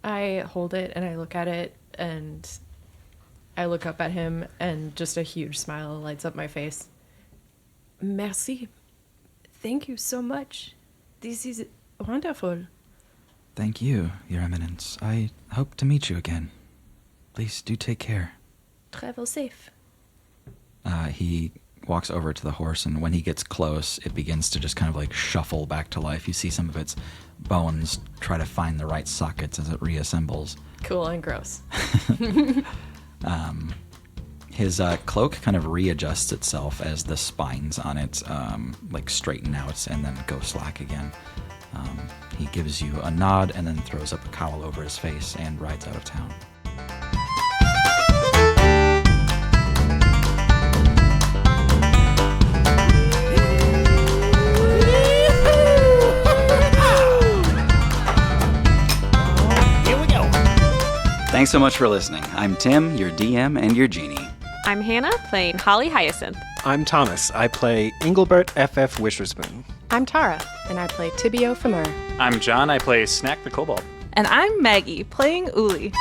[SPEAKER 4] I hold it and I look at it and I look up at him and just a huge smile lights up my face.
[SPEAKER 9] Merci. Thank you so much. This is wonderful.
[SPEAKER 1] Thank you, Your Eminence. I hope to meet you again. Please do take care.
[SPEAKER 9] Travel safe.
[SPEAKER 1] He walks over to the horse, and when he gets close, it begins to just kind of like shuffle back to life. You see some of its bones try to find the right sockets as it reassembles.
[SPEAKER 4] Cool and gross.
[SPEAKER 1] His cloak kind of readjusts itself as the spines on it like straighten out and then go slack again. He gives you a nod and then throws up a cowl over his face and rides out of town. Thanks so much for listening. I'm Tim, your DM and your genie.
[SPEAKER 7] I'm Hannah, playing Holly Hyacinth.
[SPEAKER 3] I'm Thomas. I play Engelbert F.F. Wisherspoon.
[SPEAKER 4] I'm Tara, and I play Tibio Femur.
[SPEAKER 5] I'm John. I play Snack the Kobold.
[SPEAKER 2] And I'm Maggie, playing Uli.